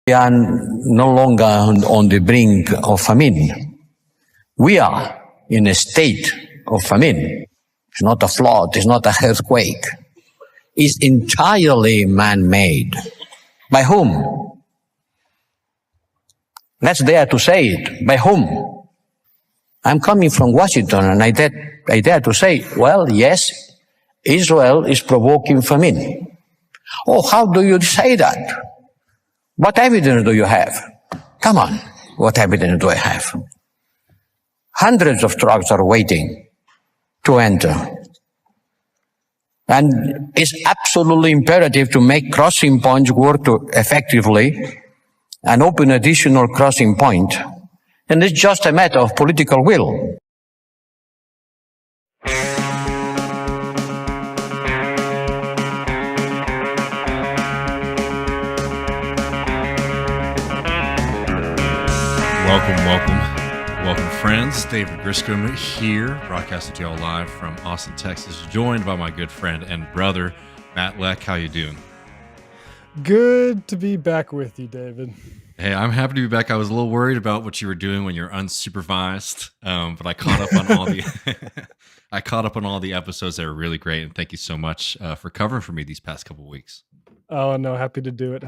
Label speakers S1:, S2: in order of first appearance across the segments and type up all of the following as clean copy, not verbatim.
S1: We are no longer on the brink of famine. We are in a state of famine. It's not a flood, it's not an earthquake. It's entirely man-made. By whom? Let's dare to say it. By whom? I'm coming from Washington, and I dare to say, well, yes, Israel is provoking famine. Oh, how do you say that? What evidence do you have? Come on, what evidence do I have? Hundreds of trucks are waiting to enter. And it's absolutely imperative to make crossing points work effectively and open additional crossing point. And it's just a matter of political will.
S2: Welcome, friends. David Griscom here, broadcasting to y'all live from Austin, Texas, joined by my good friend and brother, Matt Leck. How you doing?
S3: Good to be back with you, David.
S2: Hey, I'm happy to be back. I was a little worried about what you were doing when you're unsupervised, but I caught up on all the episodes that were really great, and thank you so much for covering for me these past couple of weeks.
S3: Oh, no, happy to do it.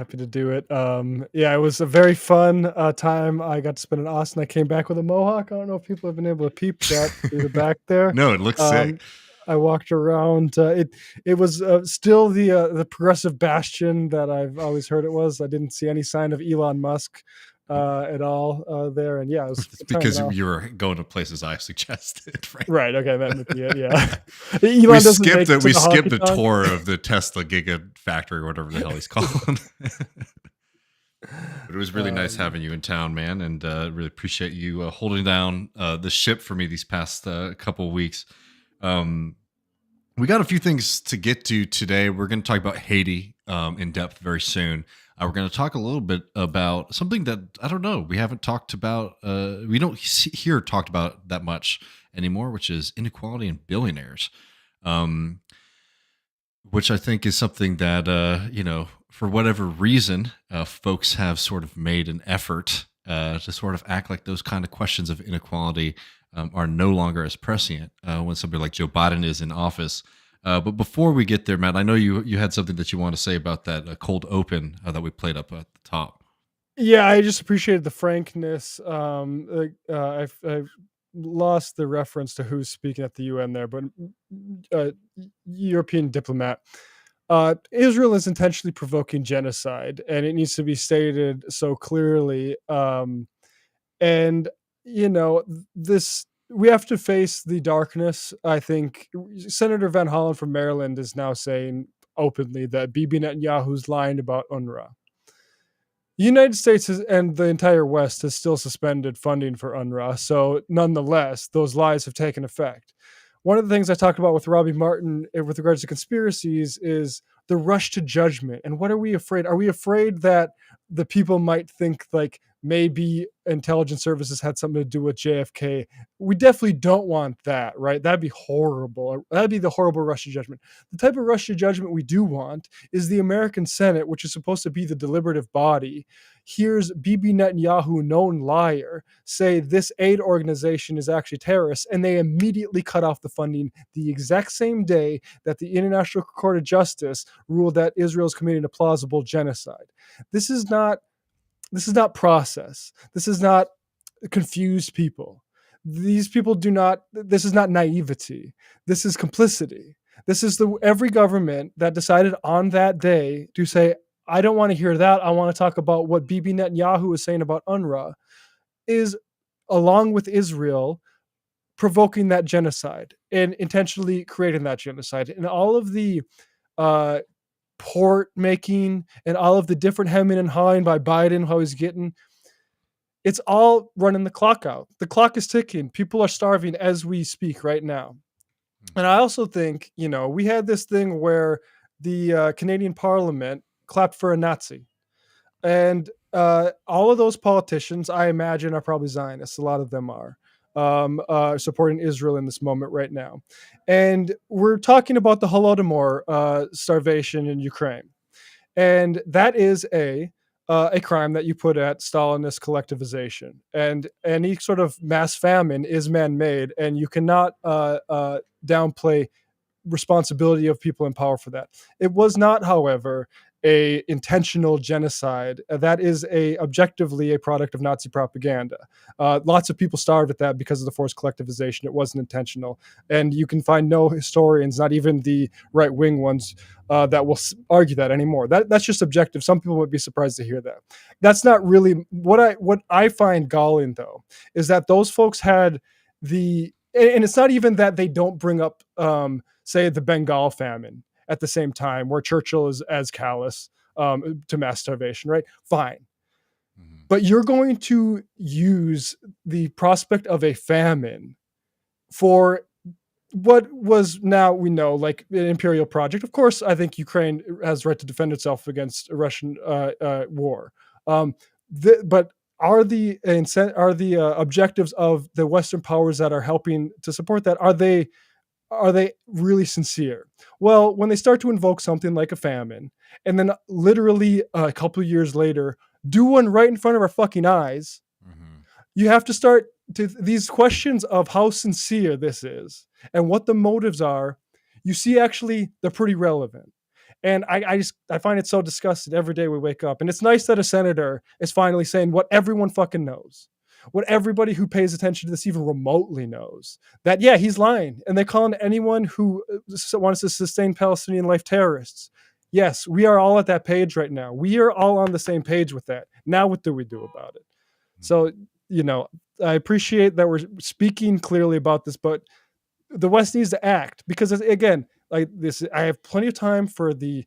S3: Yeah, it was a very fun time. I got to spend in Austin. I came back with a mohawk. I don't know if people have been able to peep that through the back there.
S2: No, it looks sick.
S3: I walked around. It was still the progressive bastion that I've always heard it was. I didn't see any sign of Elon Musk at all there. And yeah, it was
S2: because you were going to places I suggested, right?
S3: Right. Okay, that might be it. Yeah.
S2: We skipped the tour of the Tesla Gigafactory or whatever the hell he's called. But it was really nice having you in town, man, and really appreciate you holding down the ship for me these past couple of weeks. We got a few things to get to today. We're going to talk about Haiti in depth very soon. We're going to talk a little bit about something that, I don't know, we haven't talked about. We don't hear talked about that much anymore, which is inequality in billionaires, which I think is something that, for whatever reason, folks have sort of made an effort to sort of act like those kind of questions of inequality are no longer as prescient when somebody like Joe Biden is in office. But before we get there, Matt, I know you had something that you want to say about that cold open that we played up at the top.
S3: Yeah, I just appreciated the frankness. I've lost the reference to who's speaking at the UN there, but European diplomat. Israel is intentionally provoking genocide, and it needs to be stated so clearly. And we have to face the darkness. I think Senator Van Hollen from Maryland is now saying openly that Bibi Netanyahu's lying about UNRWA. The United States and the entire West has still suspended funding for UNRWA. So nonetheless, those lies have taken effect. One of the things I talked about with Robbie Martin with regards to conspiracies is the rush to judgment. And what are we afraid? Are we afraid that the people might think like maybe intelligence services had something to do with JFK? We definitely don't want that, right? That'd be horrible. That'd be the horrible rush to judgment. The type of rush to judgment we do want is the American Senate, which is supposed to be the deliberative body, hears Bibi Netanyahu, known liar, say this aid organization is actually terrorist, and they immediately cut off the funding the exact same day that the International Court of Justice ruled that Israel is committing a plausible genocide. This is not process. This is not confused people. These people this is not naivety. This is complicity. This is every government that decided on that day to say, I don't want to hear that. I want to talk about what Bibi Netanyahu is saying about UNRWA, is, along with Israel, provoking that genocide and intentionally creating that genocide. And all of the port making and all of the different hemming and hawing by Biden, how he's getting, it's all running the clock out. The clock is ticking. People are starving as we speak right now. And I also think, we had this thing where the Canadian Parliament clapped for a Nazi. And all of those politicians, I imagine, are probably Zionists. A lot of them are supporting Israel in this moment right now. And we're talking about the Holodomor starvation in Ukraine. And that is a a crime that you put at Stalinist collectivization, and any sort of mass famine is man-made, and you cannot downplay responsibility of people in power for that. It was not, however, a intentional genocide. That is objectively a product of Nazi propaganda. Lots of people starved at that because of the forced collectivization. It wasn't intentional, and you can find no historians, not even the right wing ones, that will argue that anymore. That's just objective. Some people would be surprised to hear that. That's not really what I find galling, though, is that those folks had and it's not even that they don't bring up, say, the Bengal famine at the same time, where Churchill is as callous to mass starvation, right? Fine. Mm-hmm. But you're going to use the prospect of a famine for what was, now we know, like an imperial project. Of course, I think Ukraine has the right to defend itself against a Russian war. But are the objectives of the Western powers that are helping to support that, are they really sincere? Well, when they start to invoke something like a famine, and then literally a couple of years later do one right in front of our fucking eyes, you have to start to these questions of how sincere this is and what the motives are. You see, actually, they're pretty relevant. And I find it so disgusting every day we wake up. And it's nice that a senator is finally saying what everyone fucking knows, what everybody who pays attention to this even remotely knows, that, yeah, he's lying. And they're calling anyone who wants to sustain Palestinian life terrorists. Yes, we are all at that page right now. We are all on the same page with that. Now, what do we do about it? So, I appreciate that we're speaking clearly about this, but the West needs to act, because, again, like this, I have plenty of time for the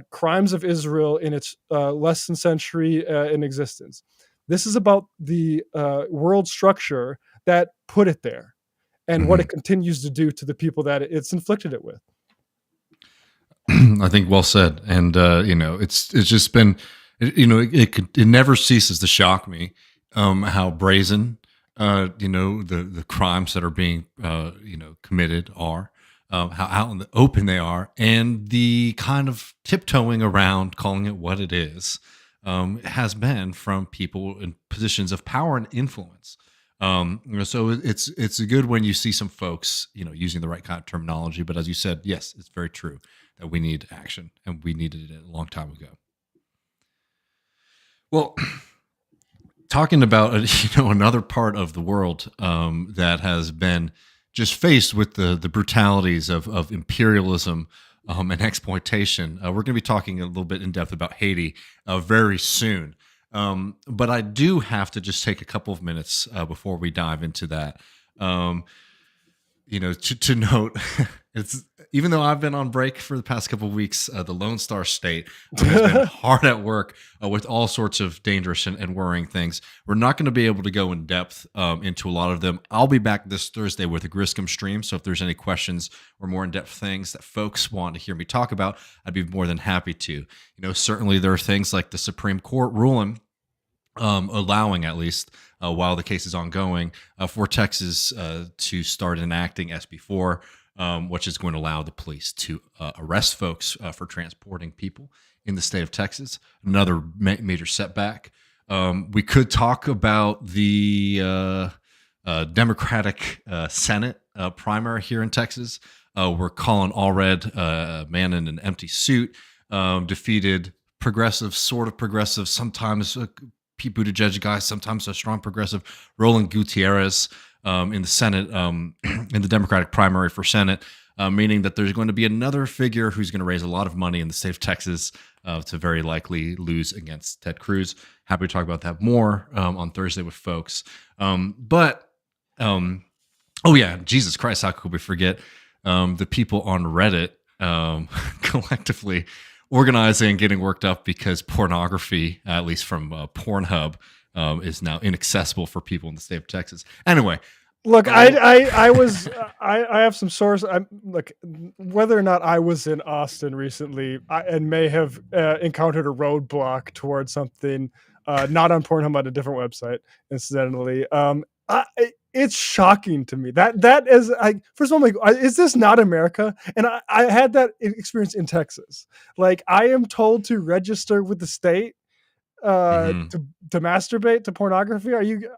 S3: crimes of Israel in its less than century in existence. This is about the world structure that put it there, and what it continues to do to the people that it's inflicted it with.
S2: I think well said. And it's just been, it never ceases to shock me how brazen the crimes that are being committed are, how out in the open they are, and the kind of tiptoeing around calling it what it is has been from people in positions of power and influence. So it's good when you see some folks using the right kind of terminology, but as you said, yes, it's very true that we need action, and we needed it a long time ago. Well, talking about another part of the world that has been just faced with the brutalities of imperialism and exploitation, we're going to be talking a little bit in depth about Haiti very soon. But I do have to just take a couple of minutes before we dive into that. To note, it's, even though I've been on break for the past couple of weeks, the Lone Star State has been hard at work with all sorts of dangerous and worrying things. We're not going to be able to go in depth into a lot of them. I'll be back this Thursday with a Griscom stream, so if there's any questions or more in-depth things that folks want to hear me talk about, I'd be more than happy to. Certainly there are things like the Supreme Court ruling allowing, at least while the case is ongoing, for Texas to start enacting SB4, which is going to allow the police to arrest folks for transporting people in the state of Texas. Another major setback. We could talk about the Democratic Senate primary here in Texas, where Colin Allred, a man in an empty suit, defeated progressive, sort of progressive, sometimes Pete Buttigieg guy, sometimes a strong progressive, Roland Gutierrez in the Senate, in the Democratic primary for Senate, meaning that there's going to be another figure who's going to raise a lot of money in the state of Texas to very likely lose against Ted Cruz. Happy to talk about that more on Thursday with folks. Oh yeah, Jesus Christ, how could we forget the people on Reddit collectively organizing and getting worked up because pornography, at least from Pornhub, is now inaccessible for people in the state of Texas. Anyway,
S3: look, I have some source. Look, whether or not I was in Austin recently and may have encountered a roadblock towards something, not on Pornhub, but a different website, incidentally. It's shocking to me that is, first of all, I'm like, is this not America? And I had that experience in Texas. Like, I am told to register with the state
S2: Mhm.
S3: to masturbate to pornography? Are you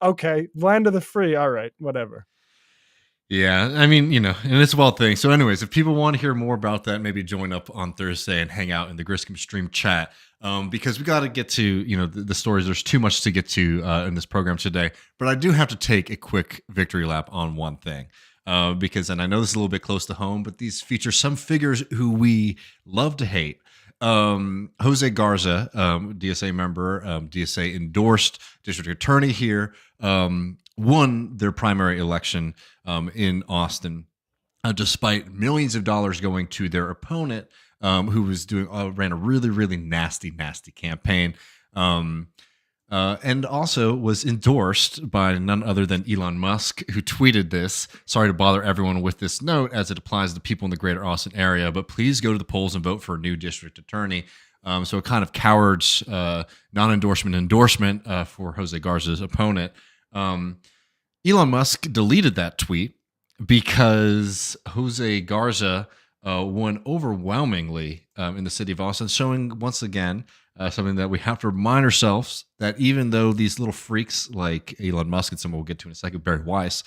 S3: okay? Land of the free. All right, whatever.
S2: Yeah, I mean, and it's a wild thing. So, anyways, if people want to hear more about that, maybe join up on Thursday and hang out in the Griscom stream chat, because we got to get to the stories. There's too much to get to in this program today, but I do have to take a quick victory lap on one thing, because, and I know this is a little bit close to home, but these feature some figures who we love to hate. Jose Garza, DSA member, DSA endorsed district attorney here, won their primary election in Austin, despite millions of dollars going to their opponent, who was ran a really, really nasty campaign, and also was endorsed by none other than Elon Musk, who tweeted this. Sorry to bother everyone with this note as it applies to people in the greater Austin area, but please go to the polls and vote for a new district attorney. So a kind of coward's non-endorsement endorsement for Jose Garza's opponent. Elon Musk deleted that tweet because Jose Garza won overwhelmingly in the city of Austin, showing once again something that we have to remind ourselves, that even though these little freaks like Elon Musk and someone we'll get to in a second, Barry Weiss,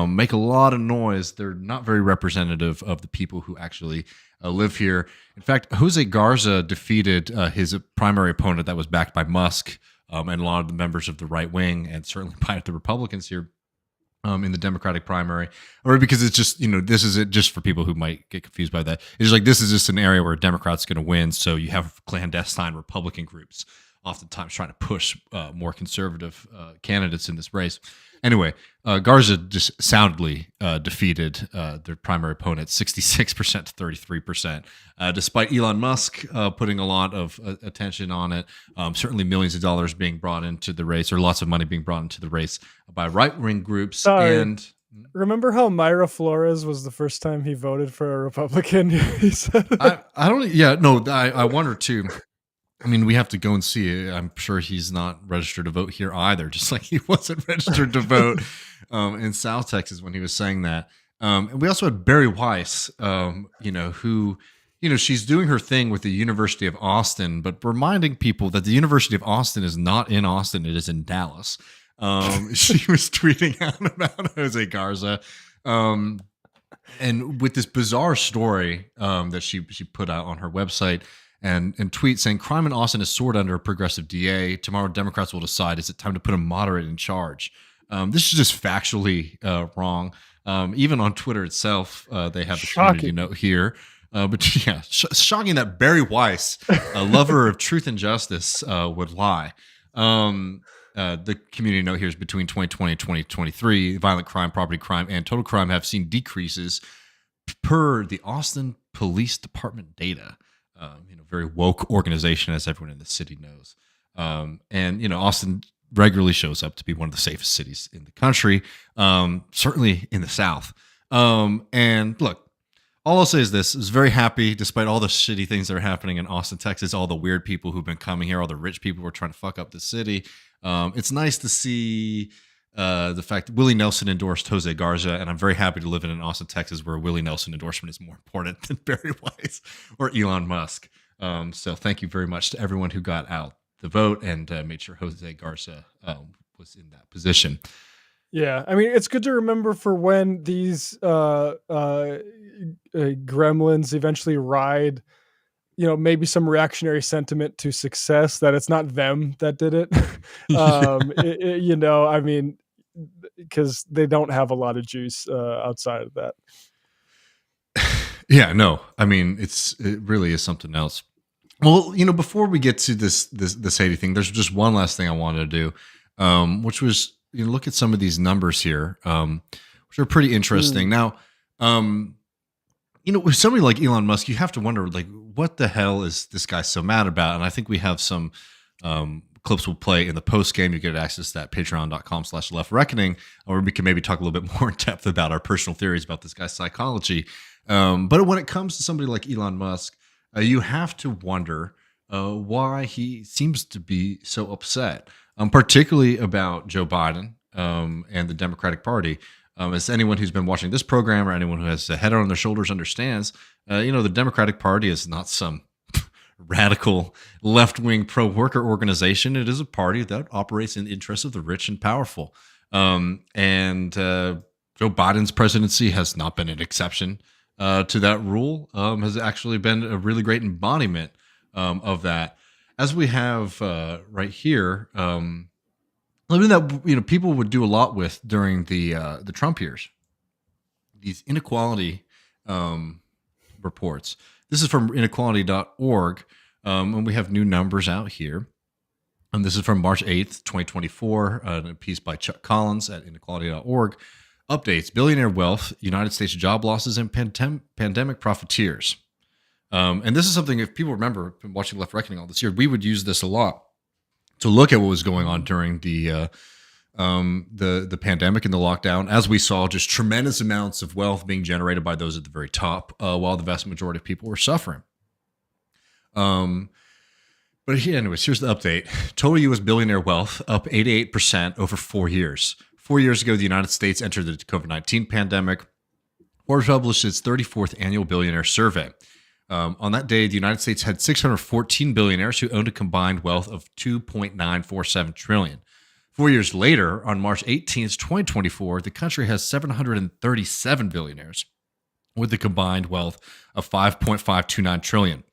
S2: make a lot of noise, they're not very representative of the people who actually live here. In fact, Jose Garza defeated his primary opponent that was backed by Musk and a lot of the members of the right wing, and certainly by the Republicans here in the Democratic primary, or because it's just, this is it just for people who might get confused by that. It's like, this is just an area where a Democrat's going to win. So you have clandestine Republican groups oftentimes trying to push more conservative candidates in this race. Anyway, Garza just soundly defeated their primary opponent 66% to 33%, despite Elon Musk putting a lot of attention on it. Certainly millions of dollars being brought into the race, or lots of money being brought into the race by right-wing groups.
S3: Sorry.
S2: And
S3: remember how Myra Flores was the first time he voted for a Republican? He said,
S2: I don't. Yeah, no, I wonder too. I mean, we have to go and see. I'm sure he's not registered to vote here either, just like he wasn't registered to vote in South Texas when he was saying that. And we also had Barry Weiss, who, she's doing her thing with the University of Austin, but reminding people that the University of Austin is not in Austin, it is in Dallas. She was tweeting out about Jose Garza. And with this bizarre story that she put out on her website, and tweet saying, crime in Austin is soared under a progressive DA. Tomorrow, Democrats will decide, is it time to put a moderate in charge? This is just factually wrong. Even on Twitter itself, they have the community note here. But yeah, shocking that Barry Weiss, a lover of truth and justice, would lie. The community note here is between 2020 and 2023, violent crime, property crime, and total crime have seen decreases per the Austin Police Department data. Very woke organization, as everyone in the city knows. And Austin regularly shows up to be one of the safest cities in the country, certainly in the South. And look, all I'll say is this: I was very happy, despite all the shitty things that are happening in Austin, Texas, all the weird people who've been coming here, all the rich people who are trying to fuck up the city. It's nice to see the fact that Willie Nelson endorsed Jose Garza, and I'm very happy to live in Austin, Texas, where a Willie Nelson endorsement is more important than Barry Weiss or Elon Musk. So thank you very much to everyone who got out the vote and made sure Jose Garza was in that position.
S3: Yeah, I mean, it's good to remember for when these gremlins eventually ride, maybe some reactionary sentiment to success, that it's not them that did it. I mean, because they don't have a lot of juice outside of that.
S2: Yeah, no, I mean, it really is something else. Well, before we get to this Haiti thing, there's just one last thing I wanted to do, which was look at some of these numbers here, which are pretty interesting. Now, with somebody like Elon Musk, you have to wonder, like, what the hell is this guy so mad about? And I think we have some clips we'll play in the post game. You get access to that patreon.com/leftreckoning, or we can maybe talk a little bit more in depth about our personal theories about this guy's psychology. But when it comes to somebody like Elon Musk, you have to wonder why he seems to be so upset, particularly about Joe Biden and the Democratic Party. As anyone who's been watching this program or anyone who has a head on their shoulders understands, the Democratic Party is not some radical left-wing pro-worker organization. It is a party that operates in the interests of the rich and powerful. And Joe Biden's presidency has not been an exception to that rule. Has actually been a really great embodiment of that. As we have right here, something that people would do a lot with during the Trump years. These inequality reports. This is from inequality.org, and we have new numbers out here. And this is from March 8th, 2024, a piece by Chuck Collins at inequality.org. Updates, billionaire wealth, United States job losses, and pandemic profiteers. And this is something, if people remember watching Left Reckoning all this year, we would use this a lot to look at what was going on during the pandemic and the lockdown, as we saw just tremendous amounts of wealth being generated by those at the very top, while the vast majority of people were suffering. But anyways, here's the update. Total U.S. billionaire wealth up 88% over 4 years. 4 years ago, the United States entered the COVID-19 pandemic. Forbes published its 34th annual billionaire survey. On that day, the United States had 614 billionaires who owned a combined wealth of $2.947 trillion. 4 years later, on March 18th, 2024, the country has 737 billionaires with a combined wealth of $5.529 trillion,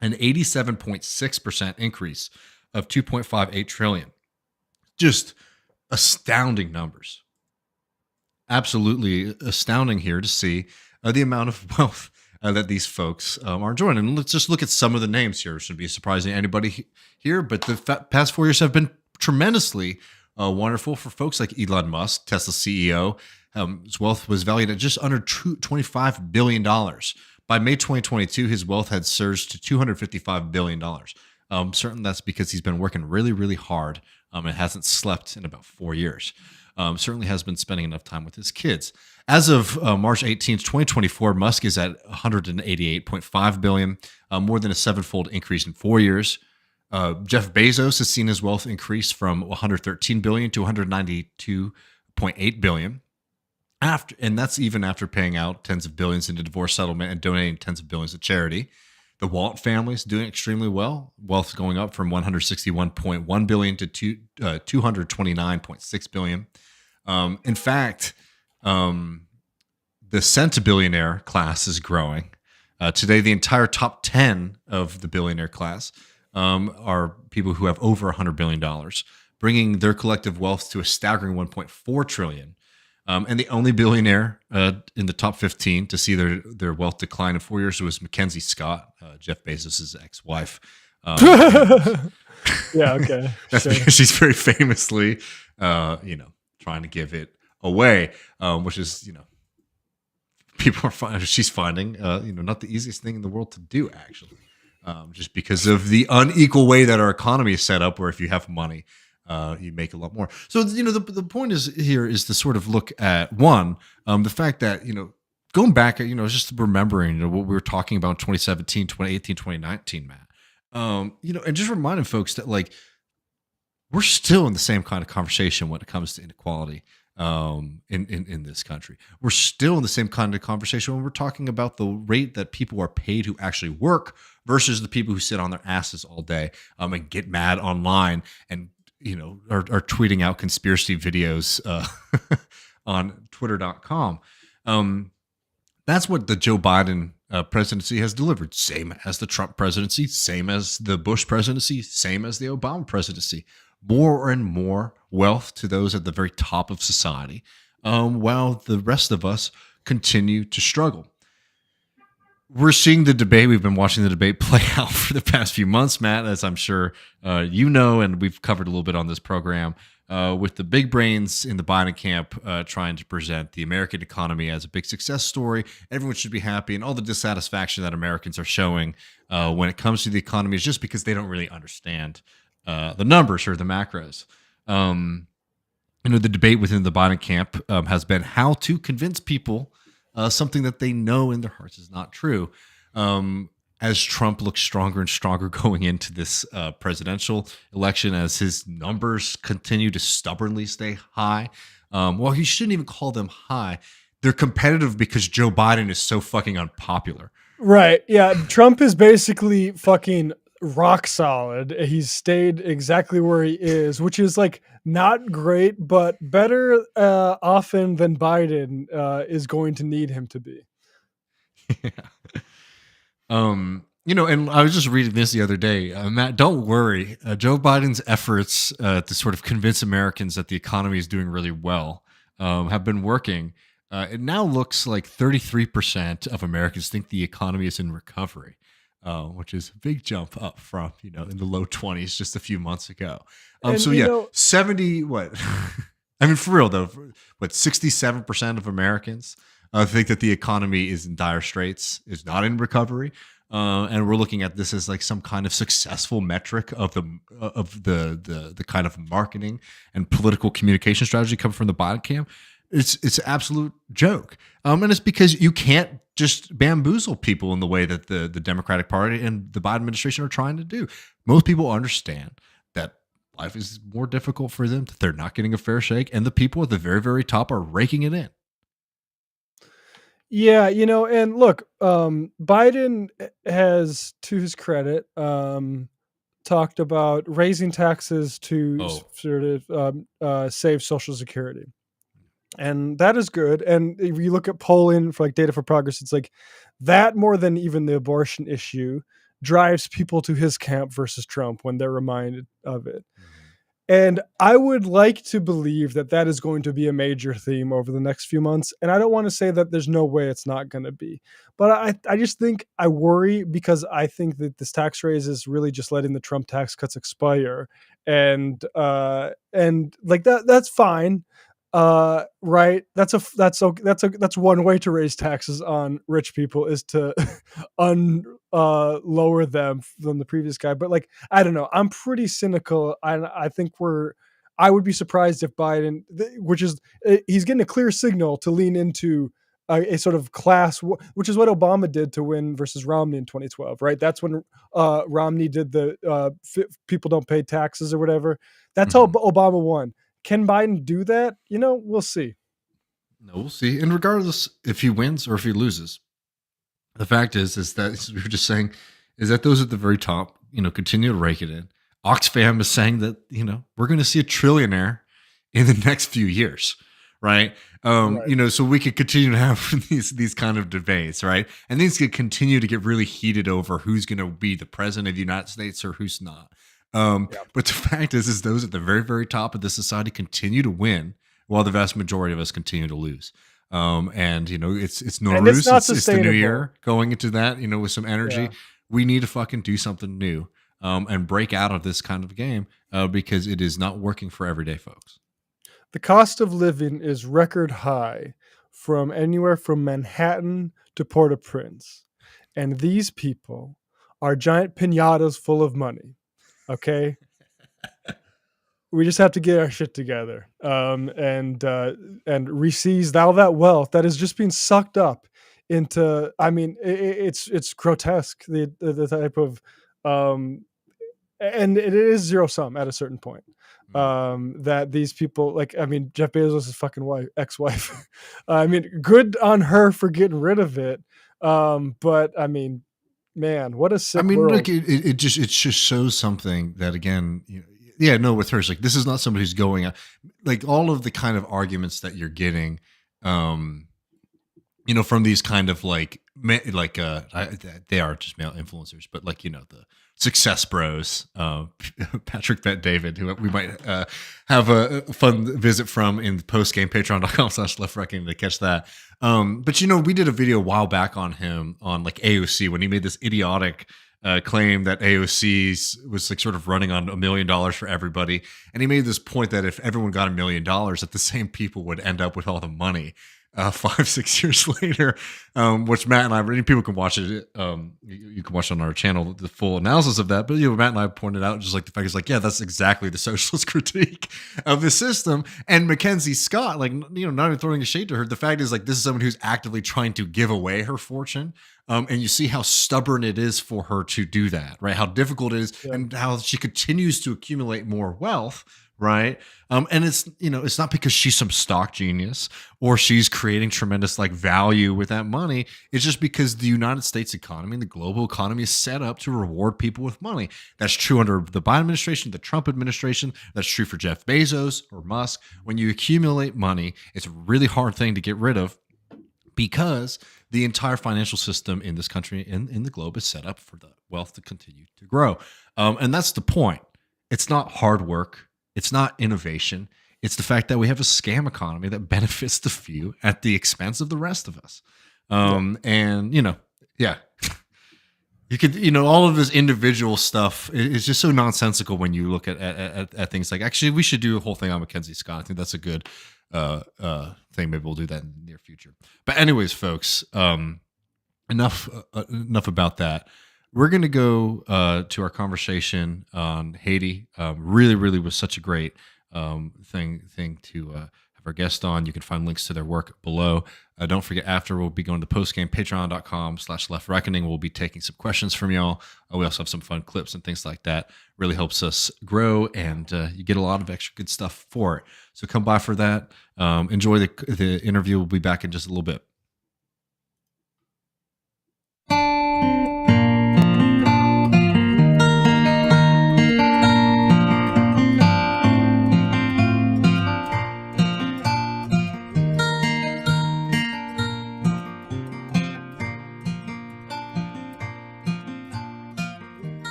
S2: an 87.6% increase of $2.58 trillion. Just astounding numbers. Absolutely astounding here to see the amount of wealth that these folks are enjoying. And let's just look at some of the names here. It shouldn't be surprising to anybody here, but the past 4 years have been tremendously wonderful for folks like Elon Musk, Tesla CEO. His wealth was valued at just under $25 billion. By May 2022, his wealth had surged to $255 billion. Certainly that's because he's been working really, really hard and hasn't slept in about 4 years. Certainly has been spending enough time with his kids. As of March 18th, 2024, Musk is at $188.5 billion, more than a sevenfold increase in 4 years. Jeff Bezos has seen his wealth increase from $113 billion to $192.8 billion. And that's even after paying out tens of billions into divorce settlement and donating tens of billions to charity. The Walt family is doing extremely well. Wealth going up from $161.1 billion to $229.6 billion. In fact, the centibillionaire class is growing. Today, the entire top 10 of the billionaire class are people who have over $100 billion, bringing their collective wealth to a staggering $1.4 trillion. And the only billionaire in the top 15 to see their wealth decline in 4 years was Mackenzie Scott, Jeff Bezos' ex-wife.
S3: Yeah, okay.
S2: That's
S3: sure.
S2: because she's very famously, trying to give it away, which is, people are finding, she's finding, not the easiest thing in the world to do, actually, just because of the unequal way that our economy is set up, where if you have money, you make a lot more. So, the point is to sort of look at the fact that, going back, just remembering, what we were talking about in 2017, 2018, 2019, Matt, and just reminding folks that, like, we're still in the same kind of conversation when it comes to inequality in this country. We're still in the same kind of conversation when we're talking about the rate that people are paid who actually work versus the people who sit on their asses all day and get mad online and are tweeting out conspiracy videos on twitter.com. That's what the Joe Biden presidency has delivered. Same as the Trump presidency, same as the Bush presidency, same as the Obama presidency. More and more wealth to those at the very top of society, while the rest of us continue to struggle. We're seeing the debate. We've been watching the debate play out for the past few months, Matt, as I'm sure and we've covered a little bit on this program, with the big brains in the Biden camp trying to present the American economy as a big success story. Everyone should be happy, and all the dissatisfaction that Americans are showing when it comes to the economy is just because they don't really understand the numbers or the macros. The debate within the Biden camp has been how to convince people something that they know in their hearts is not true. As Trump looks stronger and stronger going into this presidential election, as his numbers continue to stubbornly stay high. Well, he shouldn't even call them high. They're competitive because Joe Biden is so fucking unpopular.
S3: Right. Yeah. Trump is basically fucking rock solid. He's stayed exactly where he is, which is like not great, but better often than Biden is going to need him to be.
S2: Yeah. And I was just reading this the other day. Matt, don't worry. Joe Biden's efforts to sort of convince Americans that the economy is doing really well have been working. It now looks like 33% of Americans think the economy is in recovery, which is a big jump up from, in the low 20s just a few months ago.
S3: And,
S2: So, yeah, 70, what? I mean, for real, though, what, 67% of Americans think that the economy is in dire straits, is not in recovery. And we're looking at this as like some kind of successful metric of the kind of marketing and political communication strategy coming from the Biden camp. It's an absolute joke. And it's because you can't just bamboozle people in the way that the Democratic Party and the Biden administration are trying to do. Most people understand that life is more difficult for them, that they're not getting a fair shake, and the people at the very, very top are raking it in.
S3: Yeah, and look, Biden has, to his credit, talked about raising taxes to sort of save Social Security. And that is good. And if you look at polling for like Data for Progress, it's like that more than even the abortion issue drives people to his camp versus Trump when they're reminded of it. And I would like to believe that that is going to be a major theme over the next few months. And I don't want to say that there's no way it's not going to be. But I just think I worry because I think that this tax raise is really just letting the Trump tax cuts expire. And like that's fine. Right. That's one way to raise taxes on rich people is to lower them than the previous guy. But like, I don't know, I'm pretty cynical. I think I would be surprised if Biden, he's getting a clear signal to lean into a sort of class, which is what Obama did to win versus Romney in 2012, right? That's when Romney did the people don't pay taxes or whatever. That's how Obama won. Can Biden do that? We'll see.
S2: No, we'll see. And regardless if he wins or if he loses, the fact is that, as we were just saying, is that those at the very top, continue to rake it in. Oxfam is saying that, we're going to see a trillionaire in the next few years, right?
S3: Right.
S2: So we could continue to have these kind of debates, right? And things could continue to get really heated over who's going to be the president of the United States or who's not. But the fact is those at the very, very top of the society continue to win while the vast majority of us continue to lose. And it's Nowruz, it's the new year going into that, with some energy. Yeah. We need to fucking do something new, and break out of this kind of game, because it is not working for everyday folks.
S3: The cost of living is record high from anywhere from Manhattan to Port-au-Prince. And these people are giant piñatas full of money. Okay. We just have to get our shit together, and reseize all that wealth that is just being sucked up into. I mean, it's grotesque, the type of, and it is zero sum at a certain point. That these people, like, I mean, Jeff Bezos' fucking ex-wife. I mean, good on her for getting rid of it. But I mean, man, what a sick world.
S2: Look, it just shows something that, again, with her, it's like, this is not somebody who's going out, like all of the kind of arguments that you're getting, from these kind of they are just male influencers, but like, the success bros, Patrick Bet David, who we might have a fun visit from in the post-game patreon.com/leftreckoning to catch that. But we did a video a while back on him on like AOC when he made this idiotic claim that AOC was like sort of running on $1 million for everybody. And he made this point that if everyone got $1 million, that the same people would end up with all the money 5-6 years later, which Matt and I, people can watch it. You can watch on our channel the full analysis of that. But Matt and I pointed out just like the fact is like, yeah, that's exactly the socialist critique of the system. And Mackenzie Scott, like, not even throwing a shade to her. The fact is like, this is someone who's actively trying to give away her fortune. And you see how stubborn it is for her to do that, right? How difficult it is, and how she continues to accumulate more wealth, right? And it's, it's not because she's some stock genius or she's creating tremendous like value with that money. It's just because the United States economy and the global economy is set up to reward people with money. That's true under the Biden administration, the Trump administration. That's true for Jeff Bezos or Musk. When you accumulate money, it's a really hard thing to get rid of because the entire financial system in this country and in the globe is set up for the wealth to continue to grow. And that's the point. It's not hard work. It's not innovation. It's the fact that we have a scam economy that benefits the few at the expense of the rest of us. And, yeah, you could, all of this individual stuff is just so nonsensical when you look at things like, actually, we should do a whole thing on Mackenzie Scott. I think that's a good thing. Maybe we'll do that in the near future. But anyways, folks, enough about that. We're going to go to our conversation on Haiti. Really was such a great thing to have our guest on. You can find links to their work below. Don't forget, after we'll be going to the postgame, patreon.com/leftreckoning. We'll be taking some questions from y'all. We also have some fun clips and things like that. Really helps us grow, and you get a lot of extra good stuff for it. So come by for that. Enjoy the interview. We'll be back in just a little bit.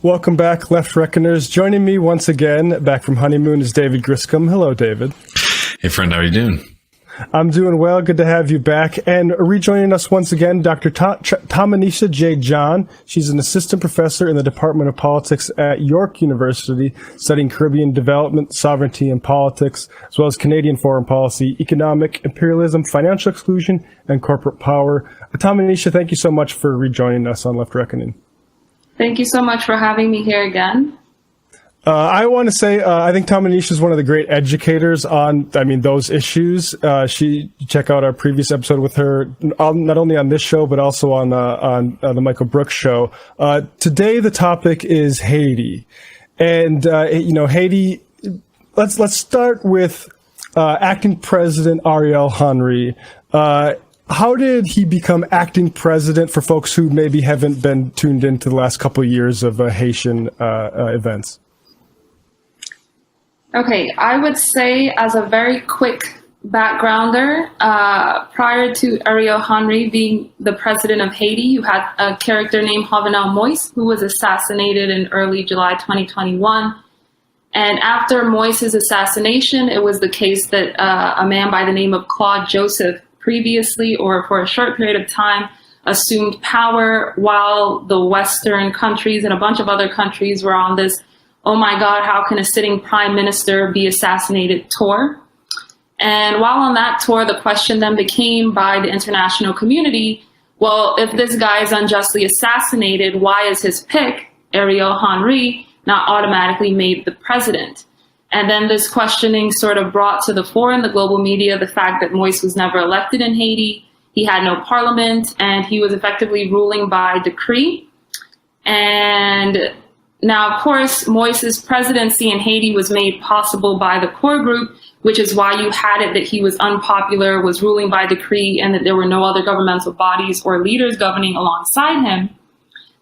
S3: Welcome back, Left Reckoners. Joining me once again, back from honeymoon, is David Griscom. Hello, David.
S2: Hey, friend. How are you doing?
S3: I'm doing well. Good to have you back. And rejoining us once again, Dr. Tamanisha J. John. She's an assistant professor in the Department of Politics at York University, studying Caribbean development, sovereignty, and politics, as well as Canadian foreign policy, economic imperialism, financial exclusion, and corporate power. Tamanisha, thank you so much for rejoining us on Left Reckoning.
S4: Thank you so much for having me here again.
S3: I want to say I think Tamanisha is one of the great educators on, those issues. Check out our previous episode with her, not only on this show but also on the Michael Brooks show. Today the topic is Haiti, and Haiti. Let's start with acting President Ariel Henry. How did he become acting president for folks who maybe haven't been tuned into the last couple of years of Haitian events?
S4: Okay, I would say as a very quick backgrounder, prior to Ariel Henry being the president of Haiti, you had a character named Jovenel Moïse, who was assassinated in early July 2021. And after Moïse's assassination, it was the case that a man by the name of Claude Joseph previously, or for a short period of time, assumed power while the Western countries and a bunch of other countries were on this, oh my God, how can a sitting prime minister be assassinated tour? And while on that tour, the question then became by the international community, well, if this guy is unjustly assassinated, why is his pick, Ariel Henry, not automatically made the president? And then this questioning sort of brought to the fore in the global media the fact that Moïse was never elected in Haiti. He had no parliament, and he was effectively ruling by decree. And now, of course, Moïse's presidency in Haiti was made possible by the core group, which is why you had it that he was unpopular, was ruling by decree, and that there were no other governmental bodies or leaders governing alongside him.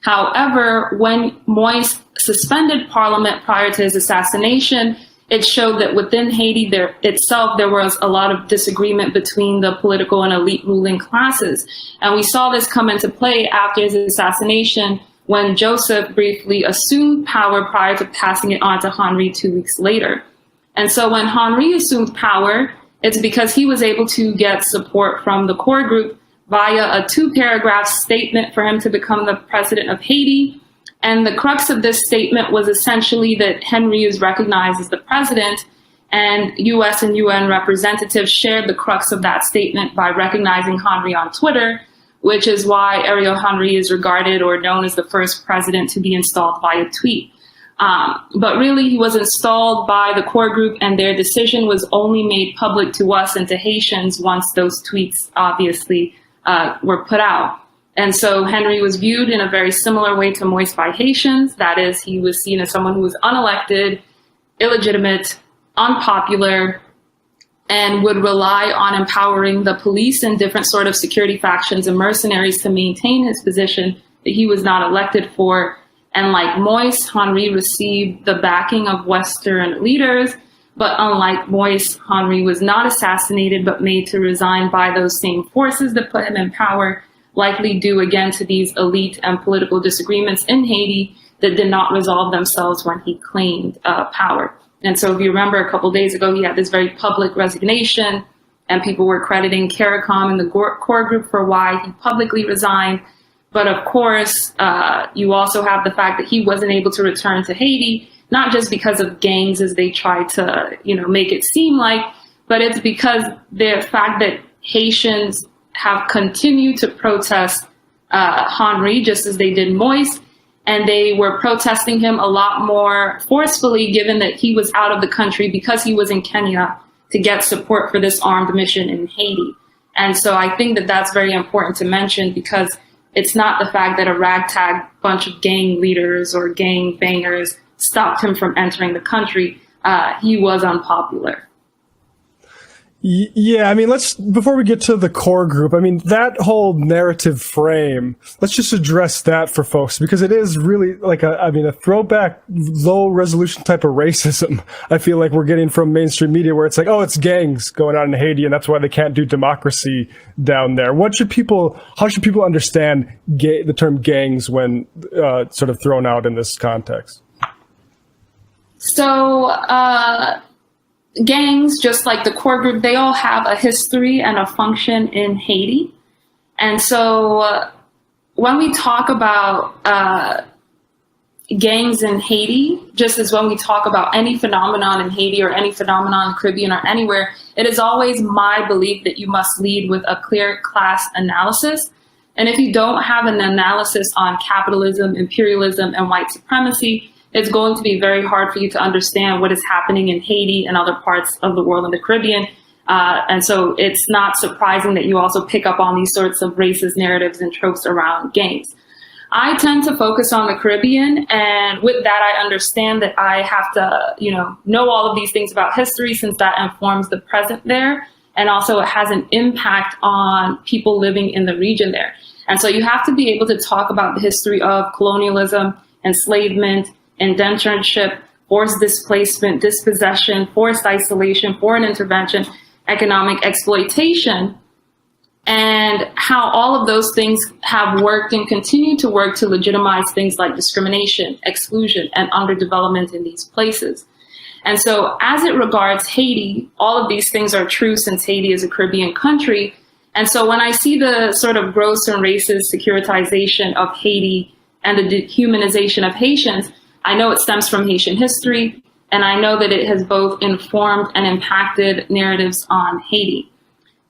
S4: However, when Moïse suspended parliament prior to his assassination, it showed that within Haiti there was a lot of disagreement between the political and elite ruling classes. And we saw this come into play after his assassination, when Joseph briefly assumed power prior to passing it on to Henry 2 weeks later. And so when Henry assumed power, it's because he was able to get support from the core group via a 2-paragraph statement for him to become the president of Haiti. And the crux of this statement was essentially that Henry is recognized as the president, and US and UN representatives shared the crux of that statement by recognizing Henry on Twitter, which is why Ariel Henry is regarded or known as the first president to be installed by a tweet. But really, he was installed by the core group, and their decision was only made public to us and to Haitians once those tweets obviously were put out. And so Henry was viewed in a very similar way to Moise by Haitians. That is, he was seen as someone who was unelected, illegitimate, unpopular, and would rely on empowering the police and different sort of security factions and mercenaries to maintain his position that he was not elected for. And like Moise, Henry received the backing of Western leaders, but unlike Moise, Henry was not assassinated, but made to resign by those same forces that put him in power, likely due again to these elite and political disagreements in Haiti that did not resolve themselves when he claimed power. And so if you remember a couple of days ago, he had this very public resignation, and people were crediting CARICOM and the core group for why he publicly resigned. But of course, you also have the fact that he wasn't able to return to Haiti, not just because of gangs as they try to, make it seem like, but it's because the fact that Haitians have continued to protest Henry just as they did Moise, and they were protesting him a lot more forcefully given that he was out of the country because he was in Kenya to get support for this armed mission in Haiti. And so I think that that's very important to mention, because it's not the fact that a ragtag bunch of gang leaders or gang bangers stopped him from entering the country. He was unpopular.
S3: Yeah, I mean, before we get to the core group, I mean, that whole narrative frame, let's just address that for folks, because it is really like a throwback, low resolution type of racism. I feel like we're getting from mainstream media, where it's like, oh, it's gangs going on in Haiti, and that's why they can't do democracy down there. How should people understand the term gangs when sort of thrown out in this context?
S4: So, gangs, just like the core group, they all have a history and a function in Haiti. And so when we talk about gangs in Haiti, just as when we talk about any phenomenon in Haiti or any phenomenon in the Caribbean or anywhere, it is always my belief that you must lead with a clear class analysis. And if you don't have an analysis on capitalism, imperialism, and white supremacy, it's going to be very hard for you to understand what is happening in Haiti and other parts of the world in the Caribbean. And so it's not surprising that you also pick up on these sorts of racist narratives and tropes around gangs. I tend to focus on the Caribbean, and with that, I understand that I have to, know all of these things about history, since that informs the present there. And also it has an impact on people living in the region there. And so you have to be able to talk about the history of colonialism, enslavement, indentureship, forced displacement, dispossession, forced isolation, foreign intervention, economic exploitation, and how all of those things have worked and continue to work to legitimize things like discrimination, exclusion, and underdevelopment in these places. And so as it regards Haiti, all of these things are true since Haiti is a Caribbean country. And so when I see the sort of gross and racist securitization of Haiti and the dehumanization of Haitians, I know it stems from Haitian history, and I know that it has both informed and impacted narratives on Haiti.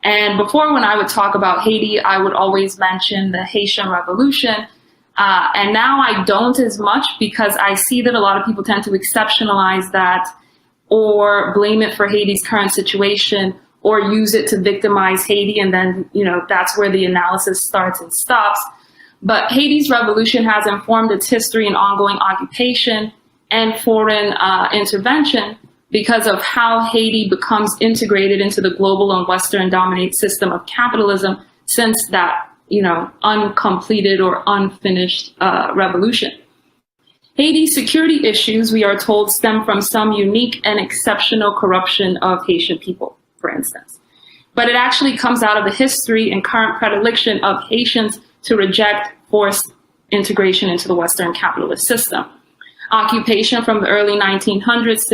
S4: And before, when I would talk about Haiti, I would always mention the Haitian Revolution. And now I don't as much, because I see that a lot of people tend to exceptionalize that, or blame it for Haiti's current situation, or use it to victimize Haiti. And then, that's where the analysis starts and stops. But Haiti's revolution has informed its history and ongoing occupation and foreign intervention, because of how Haiti becomes integrated into the global and Western dominated system of capitalism since that, uncompleted or unfinished revolution. Haiti's security issues, we are told, stem from some unique and exceptional corruption of Haitian people, for instance. But it actually comes out of the history and current predilection of Haitians to reject forced integration into the Western capitalist system. Occupation from the early 1900s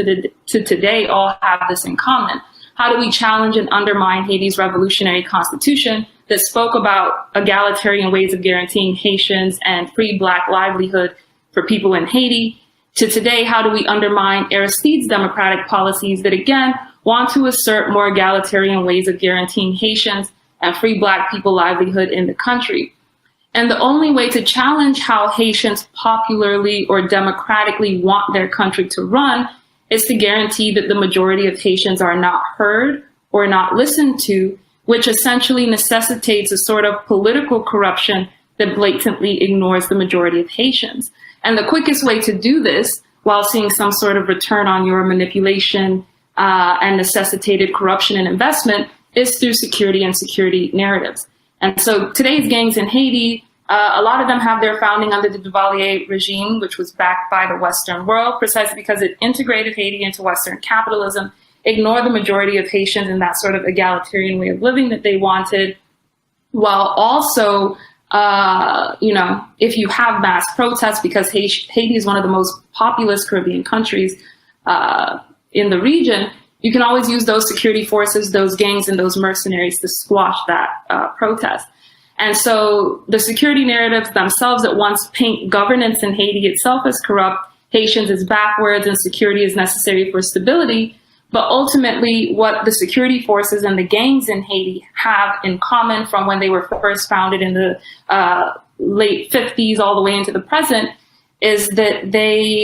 S4: to today all have this in common. How do we challenge and undermine Haiti's revolutionary constitution that spoke about egalitarian ways of guaranteeing Haitians and free Black livelihood for people in Haiti? To today, how do we undermine Aristide's democratic policies that, again, want to assert more egalitarian ways of guaranteeing Haitians and free Black people livelihood in the country? And the only way to challenge how Haitians popularly or democratically want their country to run is to guarantee that the majority of Haitians are not heard or not listened to, which essentially necessitates a sort of political corruption that blatantly ignores the majority of Haitians. And the quickest way to do this, while seeing some sort of return on your manipulation and necessitated corruption and investment, is through security and security narratives. And so today's gangs in Haiti, a lot of them have their founding under the Duvalier regime, which was backed by the Western world, precisely because it integrated Haiti into Western capitalism, ignored the majority of Haitians in that sort of egalitarian way of living that they wanted, while also, if you have mass protests, because Haiti is one of the most populous Caribbean countries in the region, you can always use those security forces, those gangs, and those mercenaries to squash that protest. And so the security narratives themselves at once paint governance in Haiti itself as corrupt, Haitians as backwards, and security is necessary for stability. But ultimately, what the security forces and the gangs in Haiti have in common from when they were first founded in the late 50s all the way into the present is that they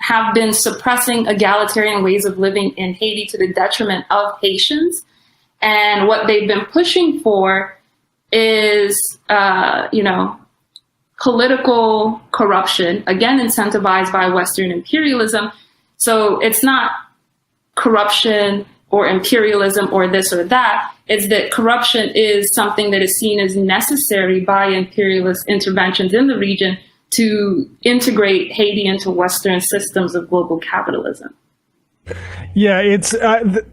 S4: have been suppressing egalitarian ways of living in Haiti to the detriment of Haitians. And what they've been pushing for is, political corruption, again, incentivized by Western imperialism. So it's not corruption or imperialism or this or that. It's that corruption is something that is seen as necessary by imperialist interventions in the region to integrate Haiti into Western systems of global capitalism.
S3: Yeah, it's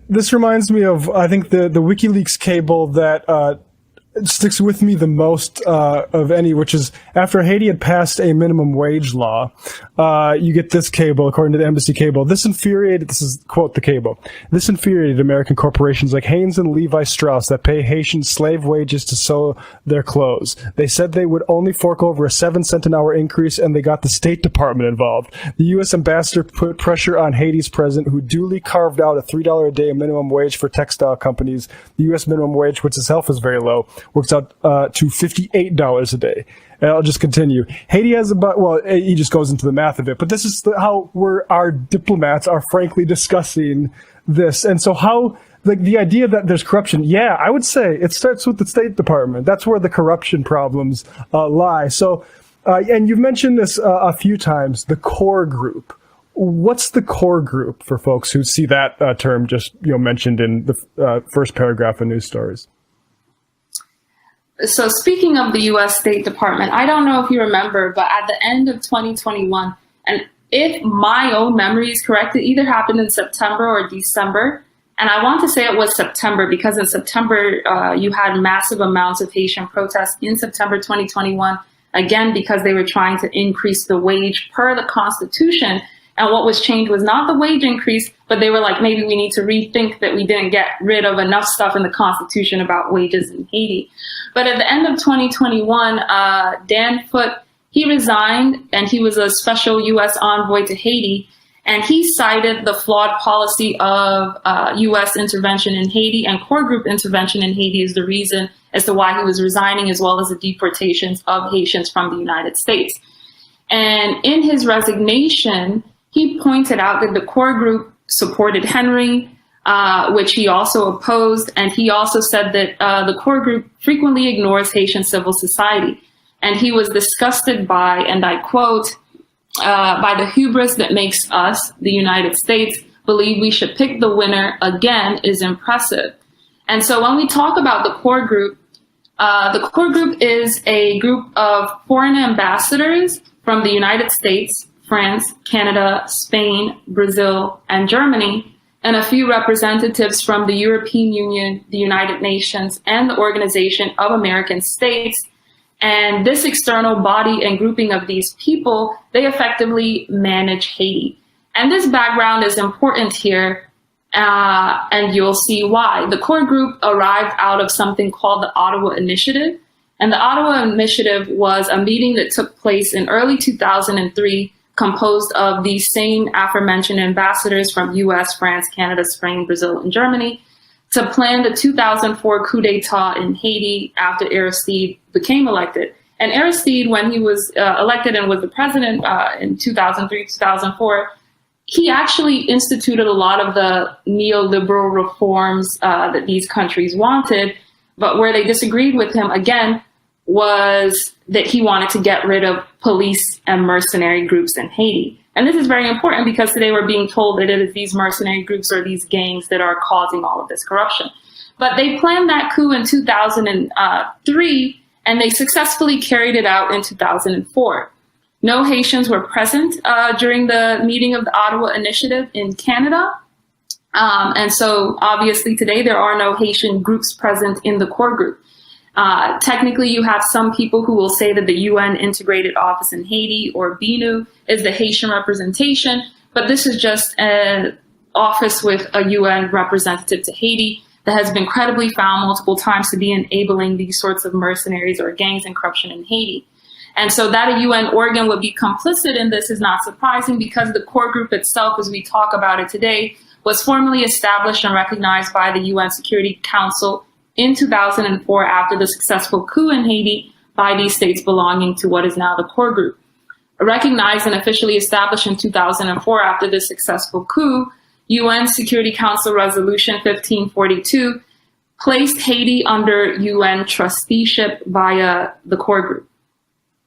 S3: this reminds me of, I think, the WikiLeaks cable that sticks with me the most of any, which is after Haiti had passed a minimum wage law, you get this cable, according to the embassy cable. This is, quote, the cable. This infuriated American corporations like Haynes and Levi Strauss that pay Haitians slave wages to sew their clothes. They said they would only fork over a 7-cent an hour increase, and they got the State Department involved. The U.S. ambassador put pressure on Haiti's president, who duly carved out a $3 a day minimum wage for textile companies. The U.S. minimum wage, which itself is very low, works out to $58 a day. And I'll just continue. Haiti has about, well, he just goes into the math of it, but this is how our diplomats are frankly discussing this. And so how, like, the idea that there's corruption, yeah, I would say it starts with the State Department. That's where the corruption problems lie. So, and you've mentioned this a few times, the core group. What's the core group for folks who see that term just mentioned in the first paragraph of news stories?
S4: So speaking of the U.S. State Department, I don't know if you remember, but at the end of 2021, and if my own memory is correct, it either happened in September or December. And I want to say it was September because in September, you had massive amounts of Haitian protests in September 2021, again, because they were trying to increase the wage per the Constitution. And what was changed was not the wage increase, but they were like, maybe we need to rethink that we didn't get rid of enough stuff in the Constitution about wages in Haiti. But at the end of 2021, Dan Foote, he resigned, and he was a special U.S. envoy to Haiti. And he cited the flawed policy of U.S. intervention in Haiti and core group intervention in Haiti as the reason as to why he was resigning, as well as the deportations of Haitians from the United States. And in his resignation, he pointed out that the core group supported Henry, which he also opposed. And he also said that the core group frequently ignores Haitian civil society. And he was disgusted by, and I quote, by the hubris that makes us, the United States, believe we should pick the winner again is impressive. And so when we talk about the core group is a group of foreign ambassadors from the United States, France, Canada, Spain, Brazil, and Germany, and a few representatives from the European Union, the United Nations, and the Organization of American States. And this external body and grouping of these people, they effectively manage Haiti. And this background is important here, and you'll see why. The core group arrived out of something called the Ottawa Initiative. And the Ottawa Initiative was a meeting that took place in early 2003, composed of these same aforementioned ambassadors from US, France, Canada, Spain, Brazil, and Germany, to plan the 2004 coup d'etat in Haiti after Aristide became elected. And Aristide, when he was elected and was the president in 2003, 2004, he actually instituted a lot of the neoliberal reforms that these countries wanted. But where they disagreed with him, again, was that he wanted to get rid of police and mercenary groups in Haiti. And this is very important because today we're being told that it is these mercenary groups or these gangs that are causing all of this corruption. But they planned that coup in 2003, and they successfully carried it out in 2004. No Haitians were present during the meeting of the Ottawa Initiative in Canada. And so obviously today there are no Haitian groups present in the core group. Technically, you have some people who will say that the UN Integrated Office in Haiti, or BINU, is the Haitian representation, but this is just an office with a UN representative to Haiti that has been credibly found multiple times to be enabling these sorts of mercenaries or gangs and corruption in Haiti. And so that a UN organ would be complicit in this is not surprising because the core group itself, as we talk about it today, was formally established and recognized by the UN Security Council in 2004 after the successful coup in Haiti by these states belonging to what is now the core group. Recognized and officially established in 2004 after the successful coup, UN Security Council Resolution 1542 placed Haiti under UN trusteeship via the core group.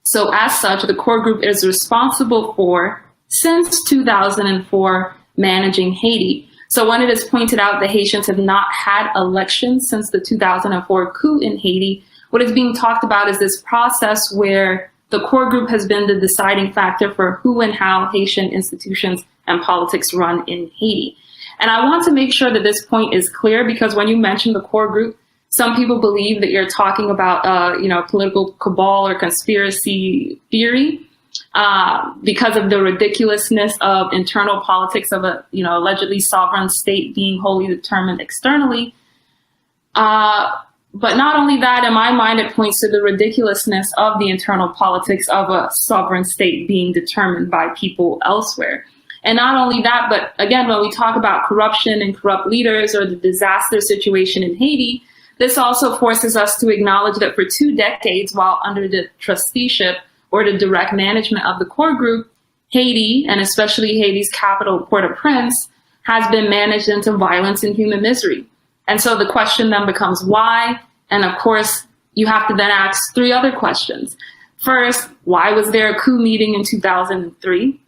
S4: So as such, the core group is responsible for, since 2004, managing Haiti. So when it is pointed out that Haitians have not had elections since the 2004 coup in Haiti, what is being talked about is this process where the core group has been the deciding factor for who and how Haitian institutions and politics run in Haiti. And I want to make sure that this point is clear because when you mention the core group, some people believe that you're talking about, political cabal or conspiracy theory. Because of the ridiculousness of internal politics of a, allegedly sovereign state being wholly determined externally. But not only that, in my mind, it points to the ridiculousness of the internal politics of a sovereign state being determined by people elsewhere. And not only that, but again, when we talk about corruption and corrupt leaders or the disaster situation in Haiti, this also forces us to acknowledge that for 2 decades, while under the trusteeship or the direct management of the core group, Haiti, and especially Haiti's capital, Port-au-Prince, has been managed into violence and human misery. And so the question then becomes why? And of course, you have to then ask 3 other questions. First, why was there a coup meeting in 2003?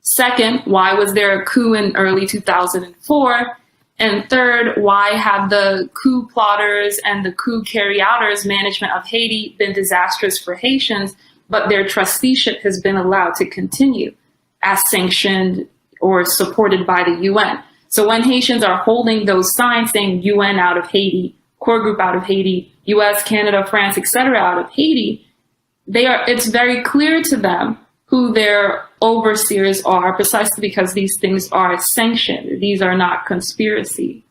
S4: Second, why was there a coup in early 2004? And third, why have the coup plotters and the coup carry-outers management of Haiti been disastrous for Haitians, but their trusteeship has been allowed to continue as sanctioned or supported by the UN? So when Haitians are holding those signs saying UN out of Haiti, core group out of Haiti, US, Canada, France, etc. out of Haiti, it's very clear to them who their overseers are, precisely because these things are sanctioned. These are not conspiracy.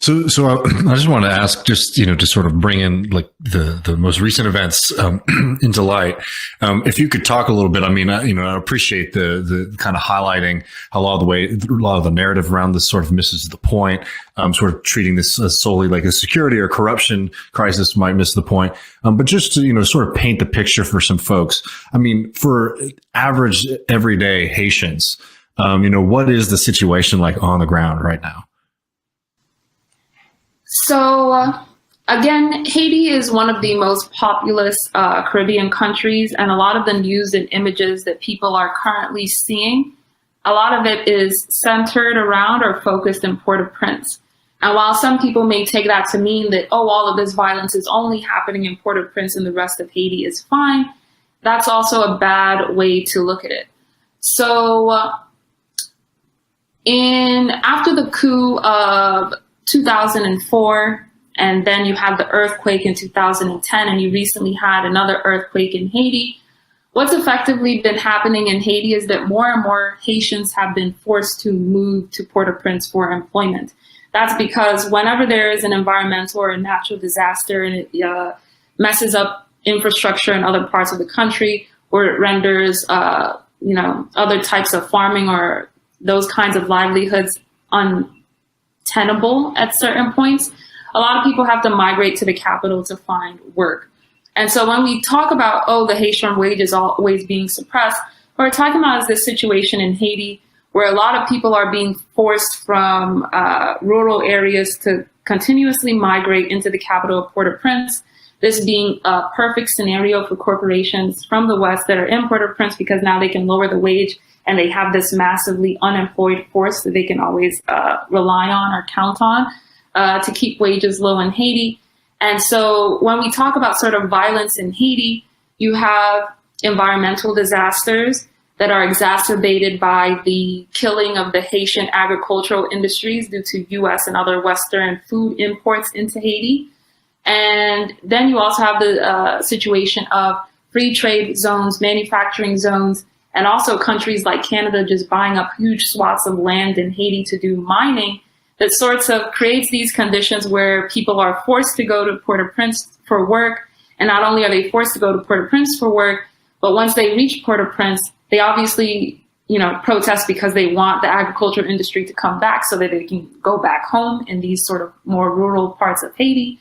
S2: So I just want to ask, just, to sort of bring in like the most recent events into light. If you could talk a little bit, I appreciate the kind of highlighting how a lot of the narrative around this sort of misses the point. Sort of treating this as solely like a security or corruption crisis might miss the point. But just to, sort of paint the picture for some folks. For average everyday Haitians, what is the situation like on the ground right now?
S4: So, again, Haiti is one of the most populous Caribbean countries, and a lot of the news and images that people are currently seeing, a lot of it is centered around or focused in Port-au-Prince. And while some people may take that to mean that, all of this violence is only happening in Port-au-Prince and the rest of Haiti is fine, that's also a bad way to look at it. So, after the coup of 2004, and then you had the earthquake in 2010, and you recently had another earthquake in Haiti. What's effectively been happening in Haiti is that more and more Haitians have been forced to move to Port-au-Prince for employment. That's because whenever there is an environmental or a natural disaster and it messes up infrastructure in other parts of the country, or it renders, other types of farming or those kinds of livelihoods untenable at certain points, a lot of people have to migrate to the capital to find work. And so when we talk about, the Haitian wage is always being suppressed, what we're talking about is this situation in Haiti where a lot of people are being forced from rural areas to continuously migrate into the capital of Port-au-Prince, this being a perfect scenario for corporations from the West that are in Port-au-Prince because now they can lower the wage and they have this massively unemployed force that they can always rely on or count on to keep wages low in Haiti. And so when we talk about sort of violence in Haiti, you have environmental disasters that are exacerbated by the killing of the Haitian agricultural industries due to U.S. and other Western food imports into Haiti. And then you also have the situation of free trade zones, manufacturing zones, and also countries like Canada just buying up huge swaths of land in Haiti to do mining that sorts of creates these conditions where people are forced to go to Port-au-Prince for work. And not only are they forced to go to Port-au-Prince for work, but once they reach Port-au-Prince, they obviously, protest because they want the agricultural industry to come back so that they can go back home in these sort of more rural parts of Haiti,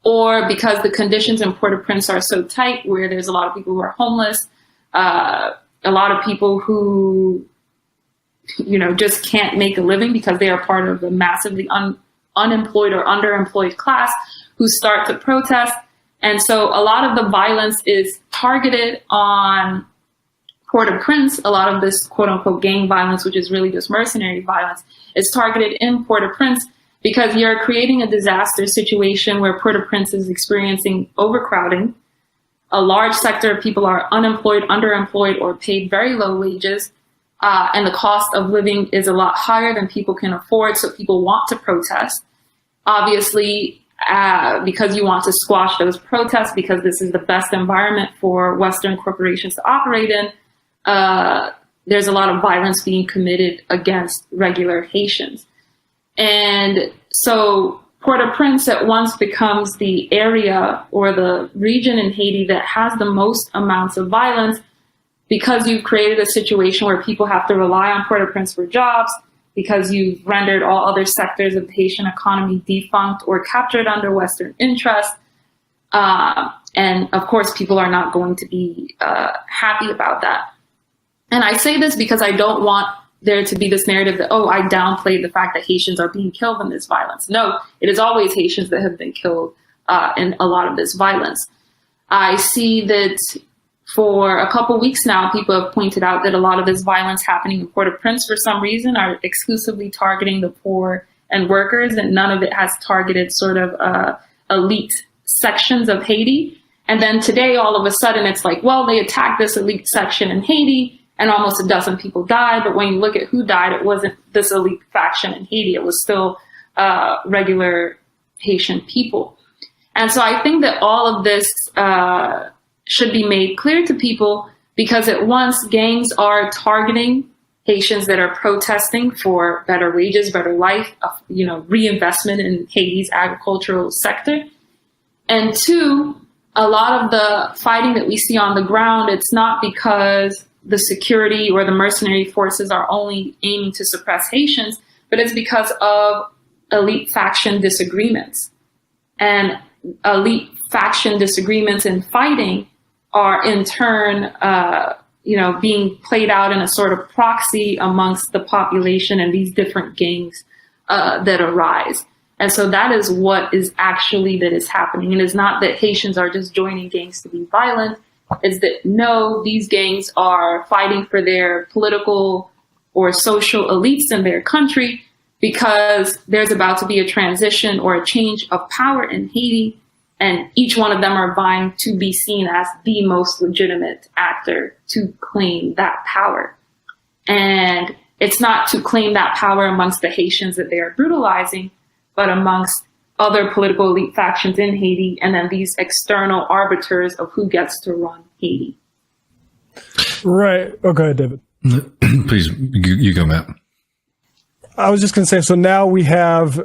S4: or because the conditions in Port-au-Prince are so tight where there's a lot of people who are homeless, a lot of people who, just can't make a living because they are part of the massively unemployed or underemployed class who start to protest. And so a lot of the violence is targeted on Port-au-Prince. A lot of this quote unquote gang violence, which is really just mercenary violence, is targeted in Port-au-Prince because you're creating a disaster situation where Port-au-Prince is experiencing overcrowding. A large sector of people are unemployed, underemployed, or paid very low wages. And the cost of living is a lot higher than people can afford. So people want to protest. Obviously, because you want to squash those protests, because this is the best environment for Western corporations to operate in, there's a lot of violence being committed against regular Haitians. And so Port-au-Prince at once becomes the area or the region in Haiti that has the most amounts of violence because you've created a situation where people have to rely on Port-au-Prince for jobs, because you've rendered all other sectors of the Haitian economy defunct or captured under Western interest. And of course, people are not going to be happy about that. And I say this because I don't want there to be this narrative that, I downplayed the fact that Haitians are being killed in this violence. No, it is always Haitians that have been killed in a lot of this violence. I see that for a couple weeks now, people have pointed out that a lot of this violence happening in Port-au-Prince for some reason are exclusively targeting the poor and workers, and none of it has targeted sort of elite sections of Haiti. And then today, all of a sudden, it's like, well, they attacked this elite section in Haiti, and almost a dozen people died. But when you look at who died, it wasn't this elite faction in Haiti. It was still regular Haitian people. And so I think that all of this should be made clear to people, because at once gangs are targeting Haitians that are protesting for better wages, better life, reinvestment in Haiti's agricultural sector. And two, a lot of the fighting that we see on the ground, it's not because the security or the mercenary forces are only aiming to suppress Haitians, but it's because of elite faction disagreements. And elite faction disagreements and fighting are in turn, being played out in a sort of proxy amongst the population and these different gangs that arise. And so that is what is actually that is happening. And it's not that Haitians are just joining gangs to be violent. It's that, no, these gangs are fighting for their political or social elites in their country, because there's about to be a transition or a change of power in Haiti. And each one of them are vying to be seen as the most legitimate actor to claim that power. And it's not to claim that power amongst the Haitians that they are brutalizing, but amongst other political elite factions in Haiti, and then these external arbiters of who gets to run Haiti.
S3: Right. Oh, go ahead, David.
S2: Please, you go, Matt.
S3: I was just going to say, so now we have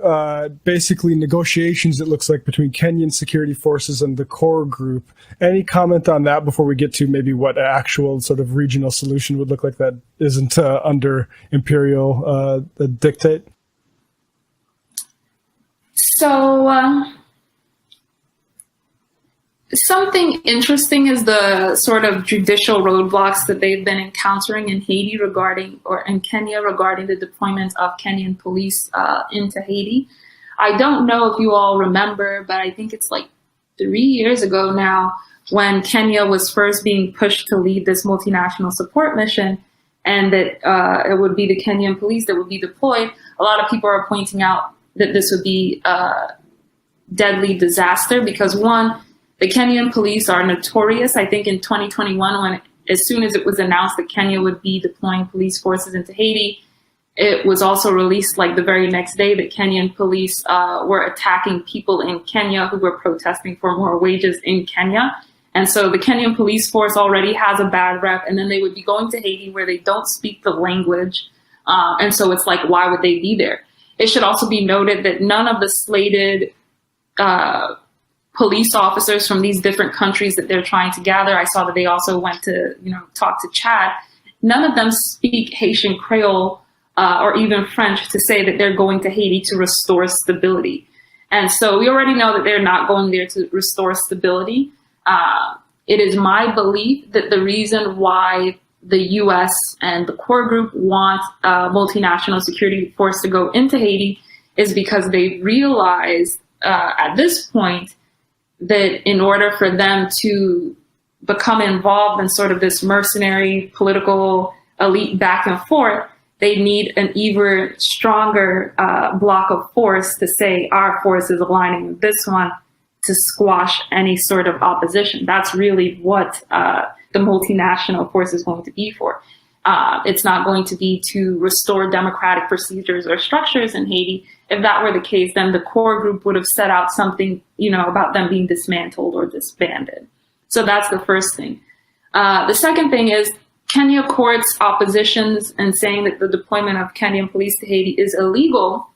S3: basically negotiations, it looks like, between Kenyan security forces and the core group. Any comment on that before we get to maybe what an actual sort of regional solution would look like that isn't under imperial dictate?
S4: So something interesting is the sort of judicial roadblocks that they've been encountering in Haiti in Kenya regarding the deployment of Kenyan police into Haiti. I don't know if you all remember, but I think it's like 3 years ago now when Kenya was first being pushed to lead this multinational support mission, and that it would be the Kenyan police that would be deployed. A lot of people are pointing out that this would be a deadly disaster because, one, the Kenyan police are notorious. I think in 2021, when as soon as it was announced that Kenya would be deploying police forces into Haiti, it was also released like the very next day that Kenyan police were attacking people in Kenya who were protesting for more wages in Kenya. And so the Kenyan police force already has a bad rep, and then they would be going to Haiti where they don't speak the language. And so it's like, why would they be there? It should also be noted that none of the slated police officers from these different countries that they're trying to gather, I saw that they also went to, talk to Chad. None of them speak Haitian Creole or even French to say that they're going to Haiti to restore stability. And so we already know that they're not going there to restore stability. It is my belief that the reason why the U.S. and the core group want a multinational security force to go into Haiti is because they realize at this point that in order for them to become involved in sort of this mercenary political elite back and forth, they need an even stronger block of force to say our force is aligning with this one to squash any sort of opposition. That's really what the multinational force is going to be for. It's not going to be to restore democratic procedures or structures in Haiti. If that were the case, then the core group would have set out something, about them being dismantled or disbanded. So that's the first thing. The second thing is Kenya courts oppositions and saying that the deployment of Kenyan police to Haiti is illegal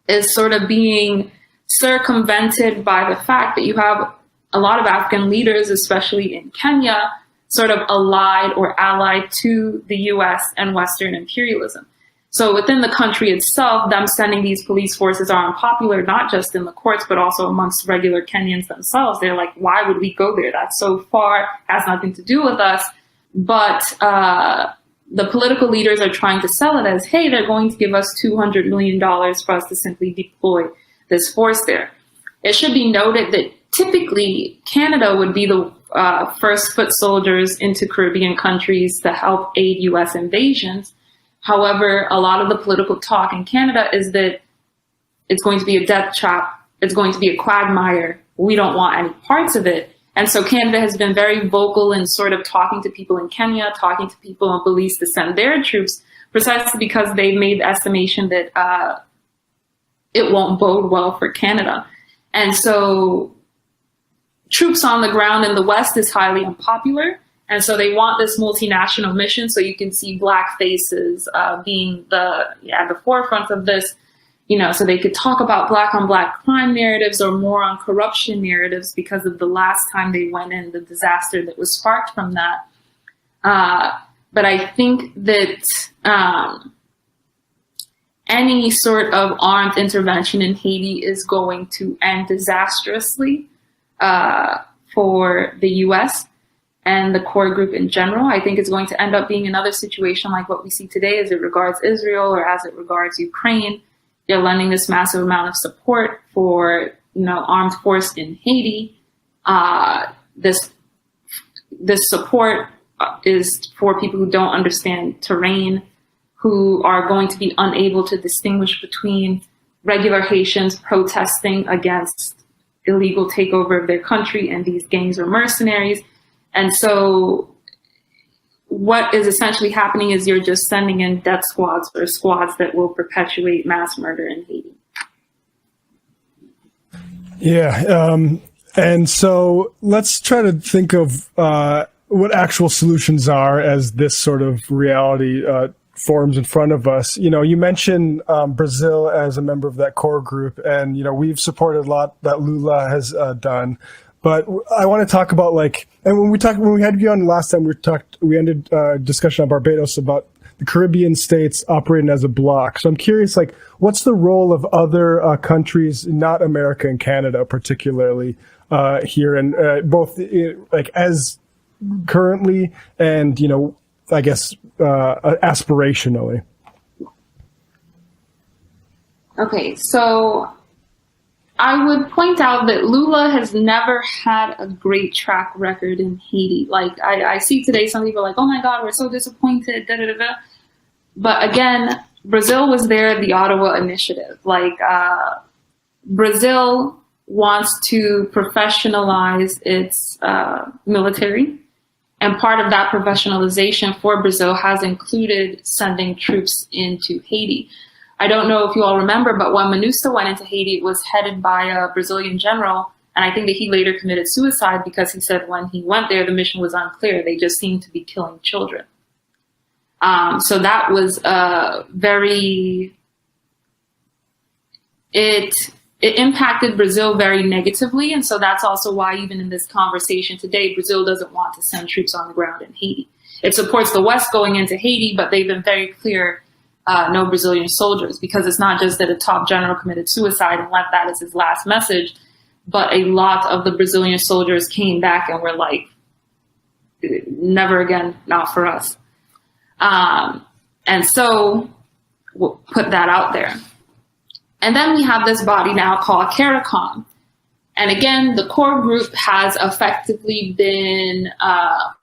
S4: is sort of being circumvented by the fact that you have a lot of African leaders, especially in Kenya, sort of allied or allied to the US and Western imperialism. So within the country itself, them sending these police forces are unpopular, not just in the courts, but also amongst regular Kenyans themselves. They're like, why would we go there? That's so far, has nothing to do with us. But the political leaders are trying to sell it as, hey, they're going to give us $200 million for us to simply deploy this force there. It should be noted that typically Canada would be the first foot soldiers into Caribbean countries to help aid U.S. invasions. However, a lot of the political talk in Canada is that it's going to be a death trap. It's going to be a quagmire. We don't want any parts of it. And so Canada has been very vocal in sort of talking to people in Kenya, talking to people in Belize to send their troops, precisely because they've made the estimation that it won't bode well for Canada. And so troops on the ground in the West is highly unpopular. And so they want this multinational mission. So you can see Black faces being the forefront of this, so they could talk about Black on Black crime narratives or more on corruption narratives because of the last time they went in, the disaster that was sparked from that. But I think that any sort of armed intervention in Haiti is going to end disastrously for the U.S. and the core group in general. I think it's going to end up being another situation like what we see today as it regards Israel or as it regards Ukraine. They're lending this massive amount of support for, armed force in Haiti. This support is for people who don't understand terrain, who are going to be unable to distinguish between regular Haitians protesting against illegal takeover of their country and these gangs or mercenaries. And so what is essentially happening is you're just sending in death squads or squads that will perpetuate mass murder in Haiti.
S3: Yeah. And so let's try to think of what actual solutions are as this sort of reality forms in front of us. You mentioned Brazil as a member of that core group, and, we've supported a lot that Lula has done. But I want to talk about and when we had you on last time, we ended discussion on Barbados about the Caribbean states operating as a bloc. So I'm curious, what's the role of other countries, not America and Canada particularly, here, and both as currently and, I guess, aspirationally?
S4: Okay, so I would point out that Lula has never had a great track record in Haiti. Like, I see today some people are like, oh my God, we're so disappointed, da da da da. But again, Brazil was there, the Ottawa Initiative. Like, Brazil wants to professionalize its military. And part of that professionalization for Brazil has included sending troops into Haiti. I don't know if you all remember, but when MINUSTA went into Haiti, it was headed by a Brazilian general. And I think that he later committed suicide because he said when he went there, the mission was unclear. They just seemed to be killing children. So that was it impacted Brazil very negatively. And so that's also why even in this conversation today, Brazil doesn't want to send troops on the ground in Haiti. It supports the West going into Haiti, but they've been very clear, no Brazilian soldiers, because it's not just that a top general committed suicide and left that as his last message, but a lot of the Brazilian soldiers came back and were like, never again, not for us. And so we'll put that out there. And then we have this body now called CARICOM. And again, the core group has effectively been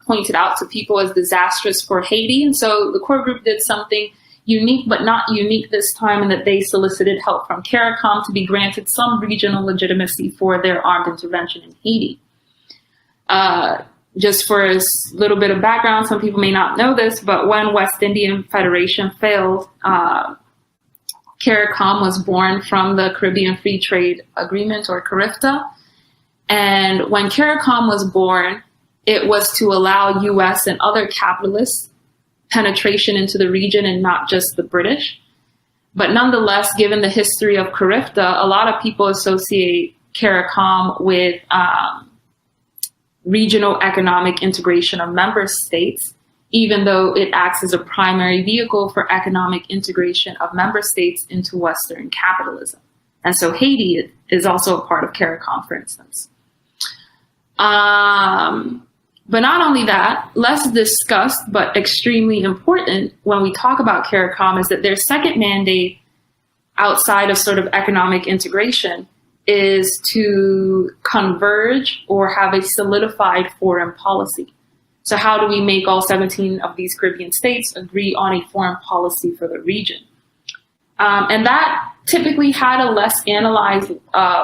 S4: pointed out to people as disastrous for Haiti. And so the core group did something unique, but not unique this time, in that they solicited help from CARICOM to be granted some regional legitimacy for their armed intervention in Haiti. Just for a little bit of background, some people may not know this, but when West Indian Federation failed, CARICOM was born from the Caribbean Free Trade Agreement, or CARIFTA. And when CARICOM was born, it was to allow US and other capitalists penetration into the region and not just the British. But nonetheless, given the history of CARIFTA, a lot of people associate CARICOM with regional economic integration of member states, even though it acts as a primary vehicle for economic integration of member states into Western capitalism. And so Haiti is also a part of CARICOM, for instance. But not only that, less discussed, but extremely important when we talk about CARICOM, is that their second mandate outside of sort of economic integration is to converge or have a solidified foreign policy. So how do we make all 17 of these Caribbean states agree on a foreign policy for the region? And that typically had a less analyzed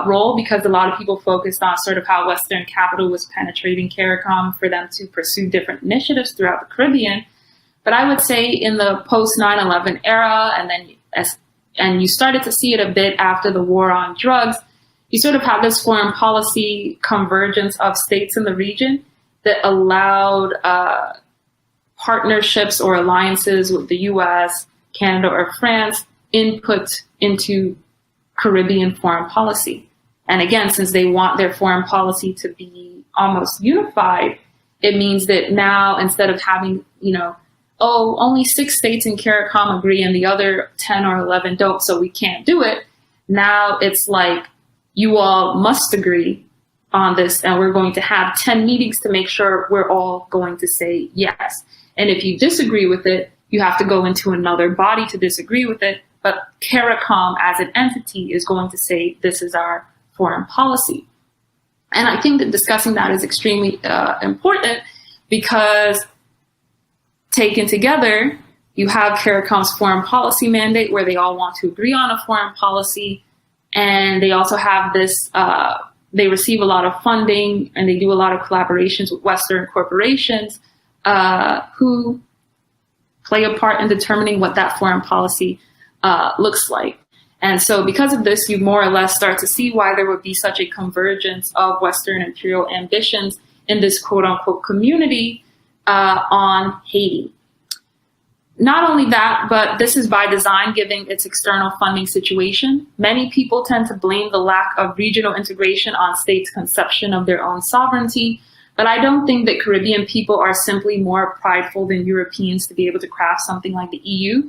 S4: role, because a lot of people focused on sort of how Western capital was penetrating CARICOM for them to pursue different initiatives throughout the Caribbean. But I would say in the post 9/11 era, and you started to see it a bit after the war on drugs, you sort of have this foreign policy convergence of states in the region that allowed partnerships or alliances with the US, Canada, or France input into Caribbean foreign policy. And again, since they want their foreign policy to be almost unified, it means that now, instead of having, only 6 states in CARICOM agree and the other 10 or 11 don't, so we can't do it. Now it's like, you all must agree on this, and we're going to have 10 meetings to make sure we're all going to say yes. And if you disagree with it, you have to go into another body to disagree with it. But CARICOM as an entity is going to say, this is our foreign policy. And I think that discussing that is extremely important, because taken together, you have CARICOM's foreign policy mandate, where they all want to agree on a foreign policy. And they also have this, they receive a lot of funding, and they do a lot of collaborations with Western corporations who play a part in determining what that foreign policy looks like. And so because of this, you more or less start to see why there would be such a convergence of Western imperial ambitions in this quote unquote community on Haiti. Not only that, but this is by design, given its external funding situation. Many people tend to blame the lack of regional integration on states' conception of their own sovereignty. But I don't think that Caribbean people are simply more prideful than Europeans to be able to craft something like the EU.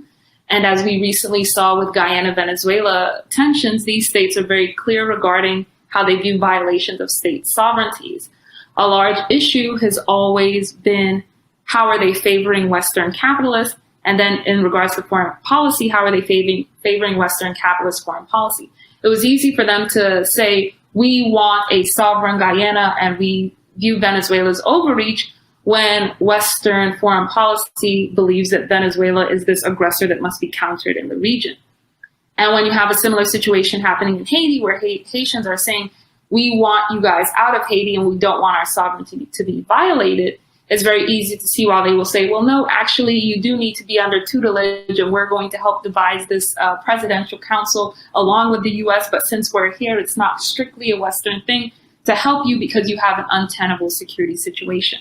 S4: And as we recently saw with Guyana-Venezuela tensions, these states are very clear regarding how they view violations of state sovereignties. A large issue has always been, how are they favoring Western capitalists? And then in regards to foreign policy, how are they favoring Western capitalist foreign policy? it was easy for them to say, we want a sovereign Guyana and we view Venezuela's overreach, when Western foreign policy believes that Venezuela is this aggressor that must be countered in the region. And when you have a similar situation happening in Haiti, where Haitians are saying, we want you guys out of Haiti and we don't want our sovereignty to be violated, it's very easy to see why they will say, well, no, actually, you do need to be under tutelage and we're going to help devise this presidential council along with the US. But since we're here, it's not strictly a Western thing to help you because you have an untenable security situation.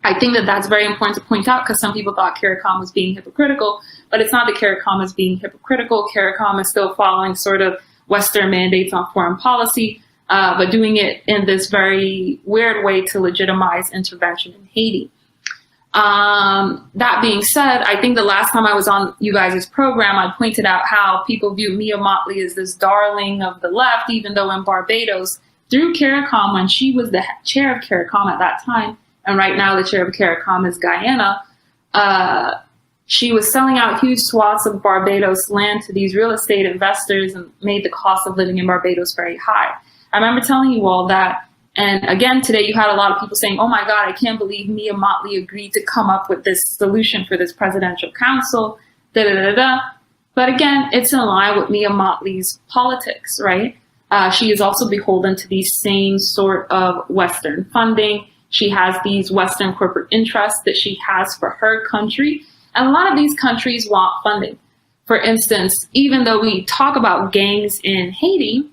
S4: I think that that's very important to point out because some people thought CARICOM was being hypocritical, but it's not that CARICOM is being hypocritical. CARICOM is still following sort of Western mandates on foreign policy, but doing it in this very weird way to legitimize intervention in Haiti. That being said, I think the last time I was on you guys' program, I pointed out how people view Mia Mottley as this darling of the left, even though in Barbados, through CARICOM, when she was the chair of CARICOM at that time, and right now the chair of CARICOM is Guyana, she was selling out huge swaths of Barbados land to these real estate investors and made the cost of living in Barbados very high. I remember telling you all that. And again, today you had a lot of people saying, oh my God, I can't believe Mia Mottley agreed to come up with this solution for this presidential council, da da da da. But again, it's in line with Mia Mottley's politics, right? She is also beholden to these same sort of Western funding. She has these Western corporate interests that she has for her country. And a lot of these countries want funding. For instance, even though we talk about gangs in Haiti,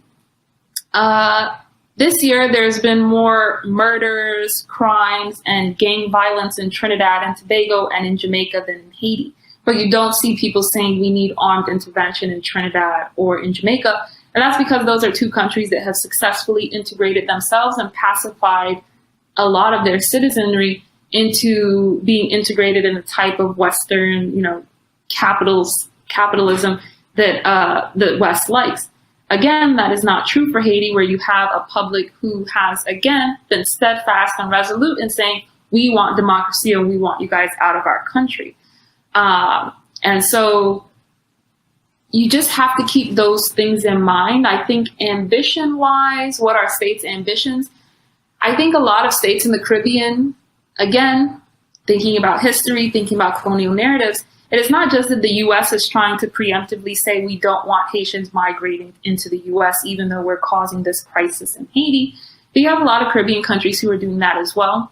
S4: this year there's been more murders, crimes, and gang violence in Trinidad and Tobago and in Jamaica than in Haiti. But you don't see people saying we need armed intervention in Trinidad or in Jamaica. And that's because those are two countries that have successfully integrated themselves and pacified a lot of their citizenry into being integrated in a type of Western, capitalism that the West likes. Again, that is not true for Haiti, where you have a public who has, again, been steadfast and resolute in saying, we want democracy and we want you guys out of our country. And so you just have to keep those things in mind. I think ambition-wise, what are states' ambitions? I think a lot of states in the Caribbean, again, thinking about history, thinking about colonial narratives, it is not just that the U.S. is trying to preemptively say we don't want Haitians migrating into the U.S., even though we're causing this crisis in Haiti. But you have a lot of Caribbean countries who are doing that as well.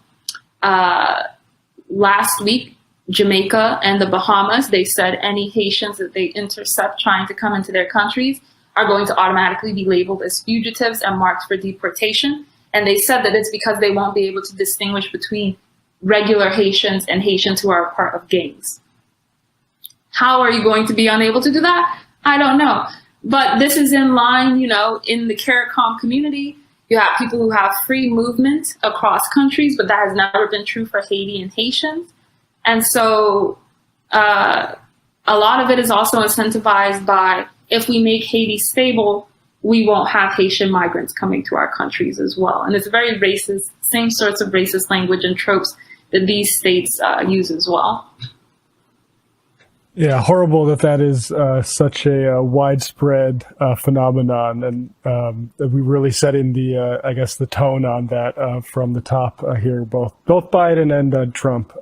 S4: Last week, Jamaica and the Bahamas, they said any Haitians that they intercept trying to come into their countries are going to automatically be labeled as fugitives and marked for deportation. And they said that it's because they won't be able to distinguish between regular Haitians and Haitians who are a part of gangs. How are you going to be unable to do that? I don't know. But this is in line, in the CARICOM community. You have people who have free movement across countries, but that has never been true for Haiti and Haitians. And so a lot of it is also incentivized by, if we make Haiti stable, we won't have Haitian migrants coming to our countries as well. And it's very racist, same sorts of racist language and tropes that these states use as well.
S3: Yeah, horrible that is such a widespread phenomenon, and that we really setting the the tone on that from the top here, both Biden and Trump,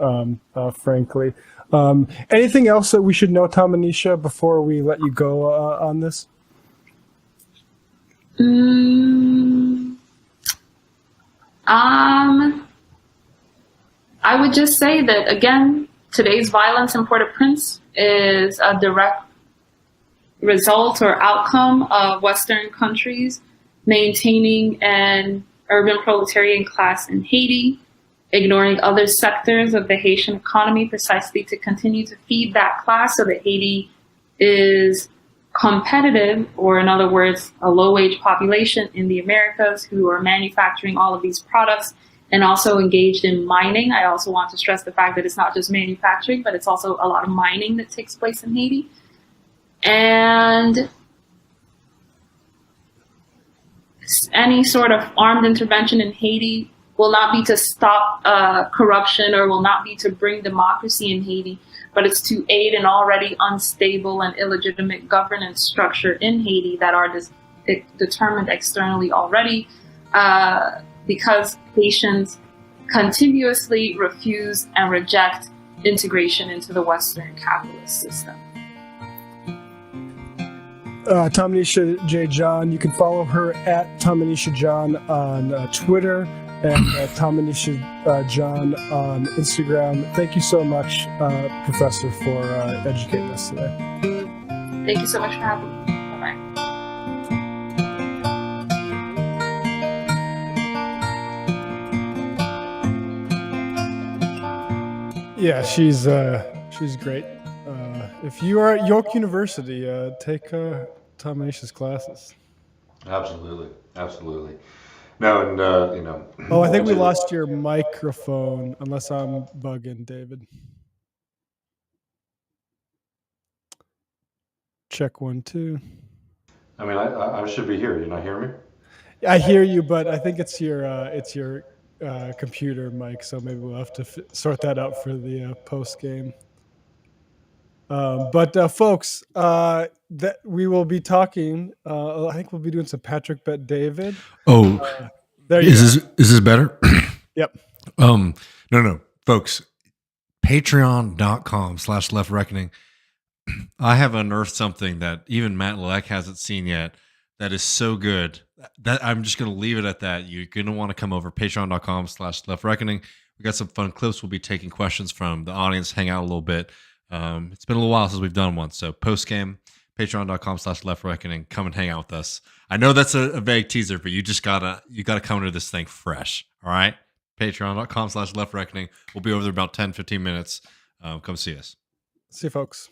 S3: frankly. Anything else that we should know, Tamanisha, before we let you go on this?
S4: I would just say that, again, today's violence in Port-au-Prince is a direct result or outcome of Western countries maintaining an urban proletarian class in Haiti, ignoring other sectors of the Haitian economy precisely to continue to feed that class so that Haiti is competitive, or in other words, a low-wage population in the Americas who are manufacturing all of these products and also engaged in mining. I also want to stress the fact that it's not just manufacturing, but it's also a lot of mining that takes place in Haiti. And any sort of armed intervention in Haiti will not be to stop corruption or will not be to bring democracy in Haiti, but it's to aid an already unstable and illegitimate governance structure in Haiti that determined externally already, because Haitians continuously refuse and reject integration into the Western capitalist system.
S3: Tamanisha J. John, you can follow her at Tamanisha John on Twitter and Tamanisha John on Instagram. Thank you so much, Professor, for educating us today.
S4: Thank you so much for having me. Bye-bye.
S3: Yeah, she's great. If you are at York University, take Tamanisha's classes.
S5: Absolutely. No, and
S3: Oh, I think we lost your microphone, unless I'm bugging, David. Check 1, 2.
S5: I mean, I should be here. You not hear me?
S3: I hear you, but I think it's your computer mic, so maybe we'll have to sort that out for the post game. But folks, that we will be talking. I think we'll be doing some Patrick Bet David.
S2: Oh,
S3: there you
S2: is this better?
S3: Yep.
S2: No, folks. Patreon.com/Left Reckoning. I have unearthed something that even Matt Lelek hasn't seen yet. That is so good that I'm just going to leave it at that. You're going to want to come over patreon.com/Left Reckoning. We got some fun clips. We'll be taking questions from the audience, hang out a little bit. It's been a little while since we've done one. So post game, patreon.com/Left Reckoning. Come and hang out with us. I know that's a vague teaser, but you gotta come into this thing fresh. All right. Patreon.com/Left Reckoning. We'll be over there about 10, 15 minutes. Come see us.
S3: See you, folks.